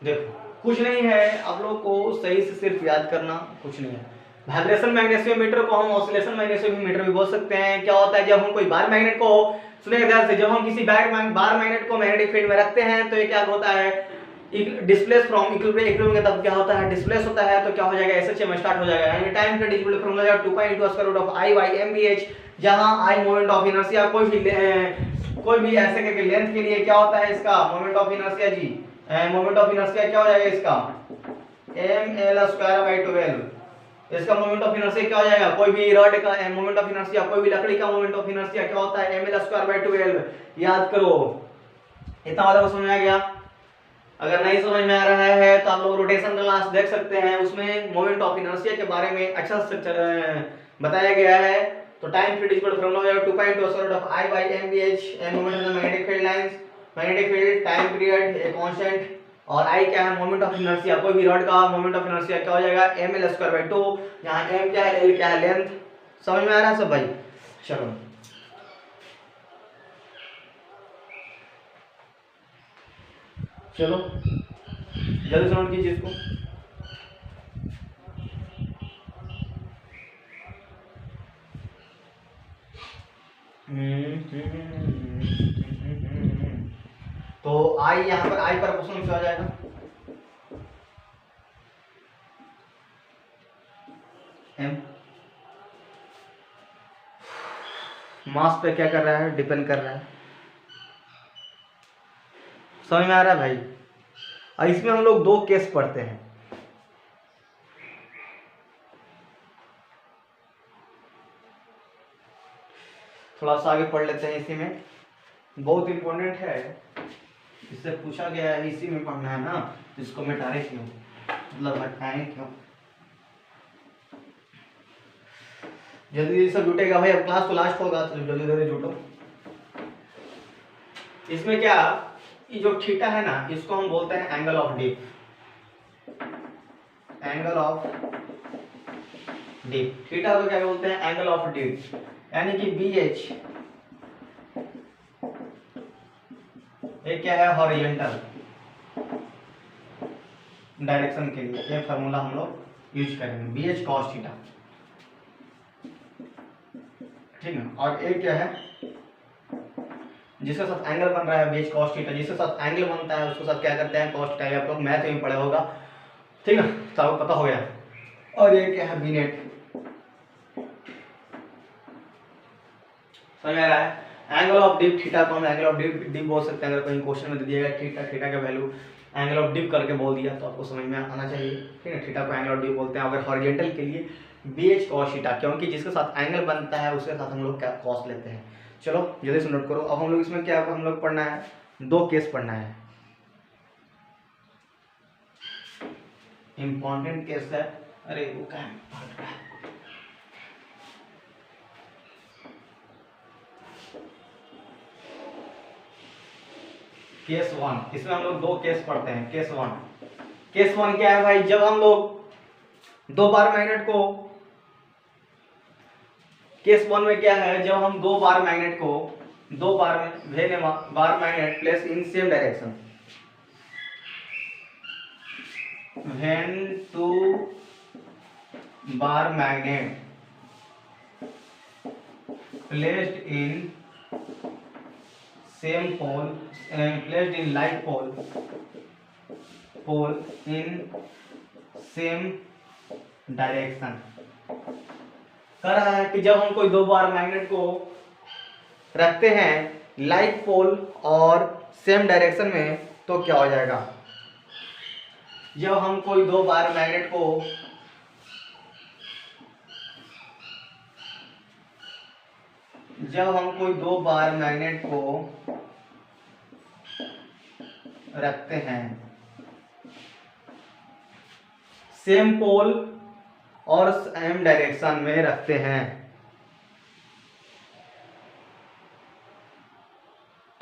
देखो कुछ नहीं है, आप लोग को सही से सिर्फ याद करना, कुछ नहीं है। वाइब्रेशन मैग्नेशियोमीटर को हम ऑसिलेशन मैग्नेशियोमीटर भी बोल सकते हैं। क्या होता है, जब हम कोई बार मैग्नेट को, सुनिए ध्यान से, जब हम किसी बार मैग्नेट को मैग्नेटिक फील्ड में रखते हैं तो ये क्या होता है, डिस्प्लेस फ्रॉम इक्विलिब्रियम के तब क्या होता है, डिस्प्लेस होता है तो क्या हो जाएगा, SHM स्टार्ट हो जाएगा। यानी time period is equal to formula 2 pi into square root of I by mvh, जहां I मोमेंट ऑफ इनर्शिया, कोई भी ऐसे के लेंथ के लिए क्या होता है इसका मोमेंट ऑफ इनर्शिया जी, मोमेंट ऑफ इनर्शिया क्या हो जाएगा इसका ml स्क्वायर बाय 12। इसका मोमेंट ऑफ इनर्शिया क्या हो जाएगा, कोई भी रॉड का मोमेंट ऑफ इनर्शिया, कोई भी लकड़ी का मोमेंट ऑफ इनर्शिया क्या होता है ml स्क्वायर बाय 12। याद करो, इतना वाला समझ में आ गया। अगर नहीं समझ में आ रहा है तो आप लोग रोटेशन क्लास देख सकते हैं, उसमें मोमेंट ऑफ इनर्शिया के बारे में अच्छा से बताया गया है। तो time period equal to formula 2 pi into square root of I by mvh, moment of the magnetic field lines, magnetic field, time period a constant, और I क्या है मोमेंट ऑफ इनर्शिया, कोई भी रॉड का मोमेंट ऑफ इनर्शिया क्या हो जाएगा ml square by 2, यहां m क्या है, l क्या है, लेंथ। समझ में आ रहा है सब भाई? चलो चलो जल्दी से नोट कीजिए इसको। तो आई यहाँ पर आई पर क्वेश्चन क्या हो जाएगा, एम मास पे क्या कर रहा है, डिपेंड कर रहा है। समझ में आ रहा है भाई? और इसमें हम लोग 2 केस पढ़ते हैं। थोड़ा सा आगे पढ़ लेते हैं, इसी में बहुत इंपॉर्टेंट है, इससे पूछा गया है, इसी में पढ़ना है ना। इसको मिटारे क्यों, मतलब हटाएं क्यों, जल्दी जल्दी सब जुटेगा भाई, अब क्लास तो लास्ट होगा तो जल्दी जल्दी जुटो। इसमें क्या, ये जो थीटा है ना, इसको हम बोलते हैं angle of dip, angle of dip. Theta को क्या बोलते हैं, एंगल ऑफ डिप। यानी कि BH ये क्या है, हॉरिजॉन्टल डायरेक्शन के लिए ये फार्मूला हम लोग यूज करेंगे, BH cos थीटा, ठीक है। और एक क्या है, जिसके साथ एंगल बन रहा है BH cos थीटा, जिसके साथ एंगल बनता है उसके साथ क्या करते हैं, cos थीटा। आप लोग मैथ में पढ़े होगा, ठीक है, तो आपको पता हो गया। और ये क्या है, B नेट। समझ आ रहा है? एंगल ऑफ डिप थीटा को हम एंगल ऑफ डिप बोल सकते हैं। अगर कहीं क्वेश्चन में दे दिया गया थीटा का वैल्यू एंगल ऑफ डिप करके बोल दिया तो आपको समझ में आना चाहिए, ठीक है। थीटा को एंगल ऑफ डिप बोलते हैं। अगर हॉरिजॉन्टल के लिए BH cos थीटा, क्योंकि जिसके साथ एंगल बनता है उसके साथ हम लोग क्या कॉस लेते हैं। चलो जल्दी से नोट करो। अब हम लोग इसमें क्या हम लोग पढ़ना है, 2 केस पढ़ना है, इंपॉर्टेंट केस है। अरे वो क्या है, केस 1, इसमें हम लोग 2 केस पढ़ते हैं। केस 1 क्या है भाई, जब हम लोग 2 बार मैग्नेट को, केस 1 में क्या है, जब हम 2 बार मैग्नेट को 2 bar magnet place in same direction, when 2 bar magnet placed in same pole, placed in like pole in same direction। कह रहा है कि जब हम कोई 2 बार मैग्नेट को रखते हैं लाइक पोल और सेम डायरेक्शन में तो क्या हो जाएगा। जब हम कोई 2 बार मैग्नेट को रखते हैं सेम पोल और सेम डायरेक्शन में रखते हैं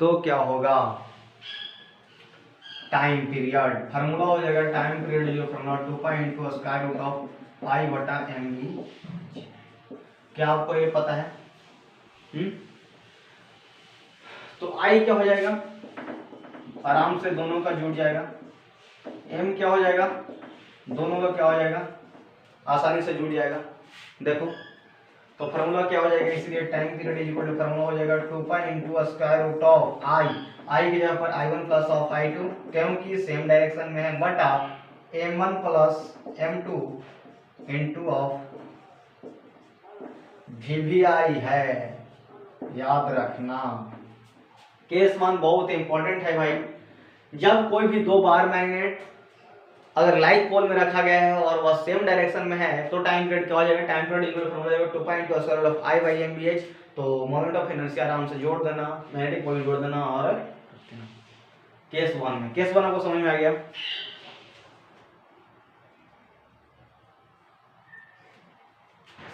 तो क्या होगा, टाइम पीरियड। फार्मूला हो जाएगा टाइम पीरियड, जो formula 2 pi into square root of I बटा mv। क्या आपको ये पता है? तो I क्या हो जाएगा, आराम से दोनों का जुड़ जाएगा। M क्या हो जाएगा, दोनों का क्या हो जाएगा, आसानी से जुड़ जाएगा। देखो तो फार्मूला क्या हो जाएगा, इसलिए time period is equal to formula हो जाएगा 2 pi into square root of I की जगह पर i1 प्लस ऑफ i2 क्योंकि सेम डायरेक्शन में है बटा m1 plus m2 into of VVI है, याद रखना। केस 1 बहुत इंपॉर्टेंट है भाई। जब कोई भी दो बार मैग्नेट अगर लाइक पोल में रखा गया है और वह सेम डायरेक्शन में है तो टाइम पीरियड क्या हो जाएगा, टाइम पीरियड इक्वल हो जाएगा 2 pi into square root of I by mBh। तो मोमेंट ऑफ इनर्शिया आराम से जोड़ देना, मैग्नेटिक पोल जोड़ देना और केस 1 में। केस 1 आपको समझ में आ गया।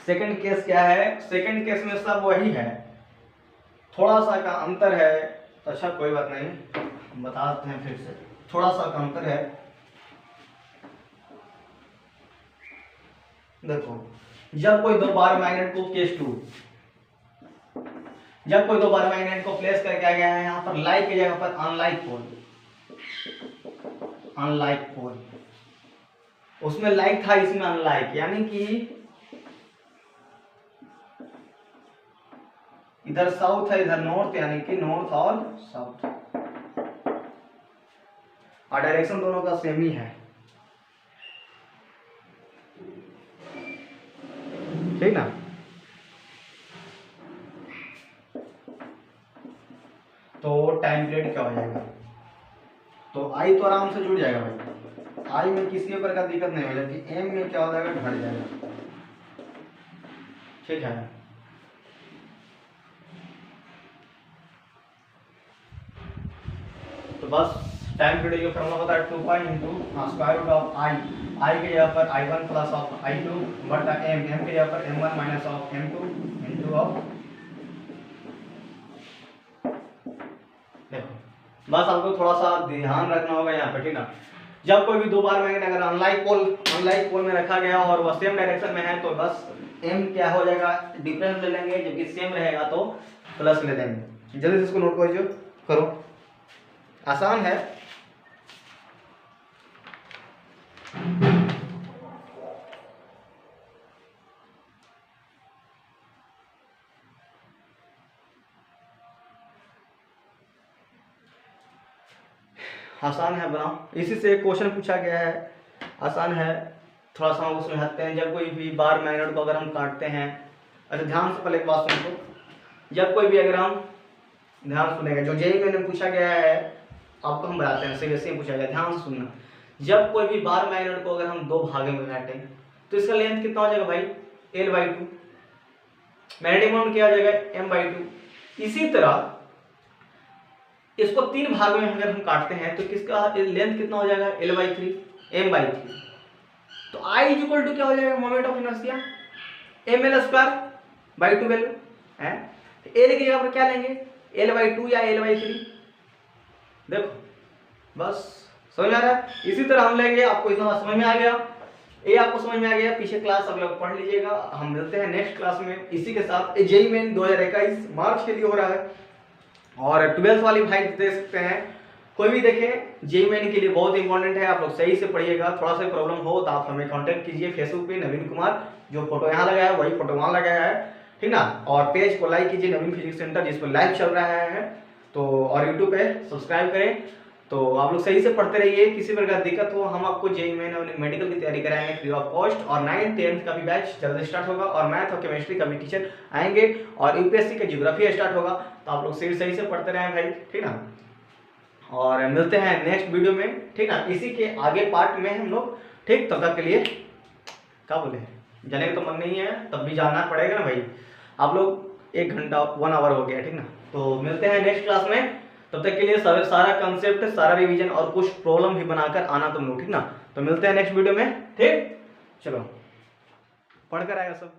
सेकंड केस क्या है, सेकंड केस में सब वही है, थोड़ा सा का अंतर है। अच्छा कोई बात नहीं, बताते हैं फिर से, थोड़ा सा का अंतर है। देखो जब कोई दो बार मैग्नेट को केस 2, जब कोई दो बार मैग्नेट को प्लेस करके आ गया है यहाँ पर लाइक की जगह पर अनलाइक पोल, अनलाइक पोल, उसमें लाइक था इसमें अनलाइक, यानी कि इधर साउथ है इधर नॉर्थ, यानी कि नॉर्थ और साउथ, और डायरेक्शन दोनों का सेम ही है, ठीक ना। तो टाइम पीरियड क्या हो जाएगा, तो आई तो आराम से जुड़ जाएगा भाई, आई में किसी प्रकार का दिक्कत नहीं हो जाती, एम में क्या हो जाएगा, घट जाएगा, ठीक है। तो बस टाइम पीरियड का फॉर्मूला होता है 2 pi into square root of I की जगह पर i1 प्लस ऑफ i2 बटा m की जगह पर m1 minus of m2 into of. देखो बस आपको थोड़ा सा ध्यान रखना होगा यहाँ पे, ठीक ना। जब कोई भी दो बार मैग्नेट अगर अनलाइक पोल में रखा गया और वह सेम डायरेक्शन में है तो बस m क्या हो जाएगा, डिफरेंस ले लेंगे, जबकि सेम रहेगा तो प्लस ले देंगे। जल्दी से इसको नोट करो, आसान है। आसान है बनाओ, इसी से क्वेश्चन पूछा गया है, आसान है, थोड़ा सा उसमें हटते हैं। जब कोई भी बार मैग्नेट को अगर हम काटते हैं, अच्छा ध्यान से पहले एक बात सुन लो, जब कोई भी अगर हम ध्यान सुनेगा, जो जेई मैंने पूछा गया है आपको हम बताते हैं, सीरियसली पूछा गया, ध्यान सुनना। जब कोई भी बार मैग्नेट को अगर हम दो भागे में काटें तो इसका लेंथ कितना हो जाएगा भाई, L/2, मैग्नेटिक मोमेंट क्या हो जाएगा, M/2। इसी तरह इसको तीन भाग में अगर हम काटते हैं तो किसका लेंथ कितना हो जाएगा, L/3, M/3। तो I इक्वल टू क्या हो जाएगा, मोमेंट ऑफ इनर्शिया mL²/2 है। L की जगह पर क्या लेंगे, L/2 या L/3। देखो बस समझ में आ रहा है। इसी तरह हम लेंगे, आपको इतना समझ में आ गया, ये आपको समझ में आ गया, पीछे क्लास आप लोग पढ़ लीजिएगा। हम मिलते हैं नेक्स्ट क्लास में इसी के साथ। जेईई मेन 2021 मार्च के लिए हो रहा है और 12th वाली भाई दे सकते हैं, कोई भी देखें, जेईई मेन के लिए बहुत इंपॉर्टेंट है, आप लोग सही से पढ़िएगा। थोड़ा सा प्रॉब्लम हो तो आप हमें कांटेक्ट कीजिए फेसबुक पे, नवीन कुमार, जो फोटो यहाँ लगाया है वही फोटो वहाँ लगाया है, ठीक ना। और पेज को लाइक कीजिए नवीन फिजिक्स सेंटर, जिस पर लाइव चल रहा है तो, और यूट्यूब पे सब्सक्राइब करें। तो आप लोग सही से पढ़ते रहिए, किसी प्रकार दिक्कत हो हम आपको जेईई मेन और मेडिकल की तैयारी कराएंगे फ्री ऑफ कॉस्ट। और 9th 10th का भी बैच जल्दी स्टार्ट होगा और मैथ और केमिस्ट्री का भी टीचर आएंगे और यूपीएससी का ज्योग्राफी स्टार्ट होगा। तो आप लोग सही से पढ़ते रहें भाई, ठीक ना। और मिलते हैं नेक्स्ट वीडियो में, ठीक ना, इसी के आगे पार्ट में हम लोग, ठीक। तब तक के लिए क्या बोले, जाने का तो मन नहीं है तब भी जाना पड़ेगा ना भाई, आप लोग 1 घंटा 1 आवर हो गया, ठीक ना। तो मिलते हैं नेक्स्ट क्लास में, तब तक के लिए सारा कंसेप्ट, सारा रिवीजन और कुछ प्रॉब्लम भी बनाकर आना तुम लोग, ठीक ना। तो मिलते हैं नेक्स्ट वीडियो में, ठीक, चलो पढ़कर आएगा सब।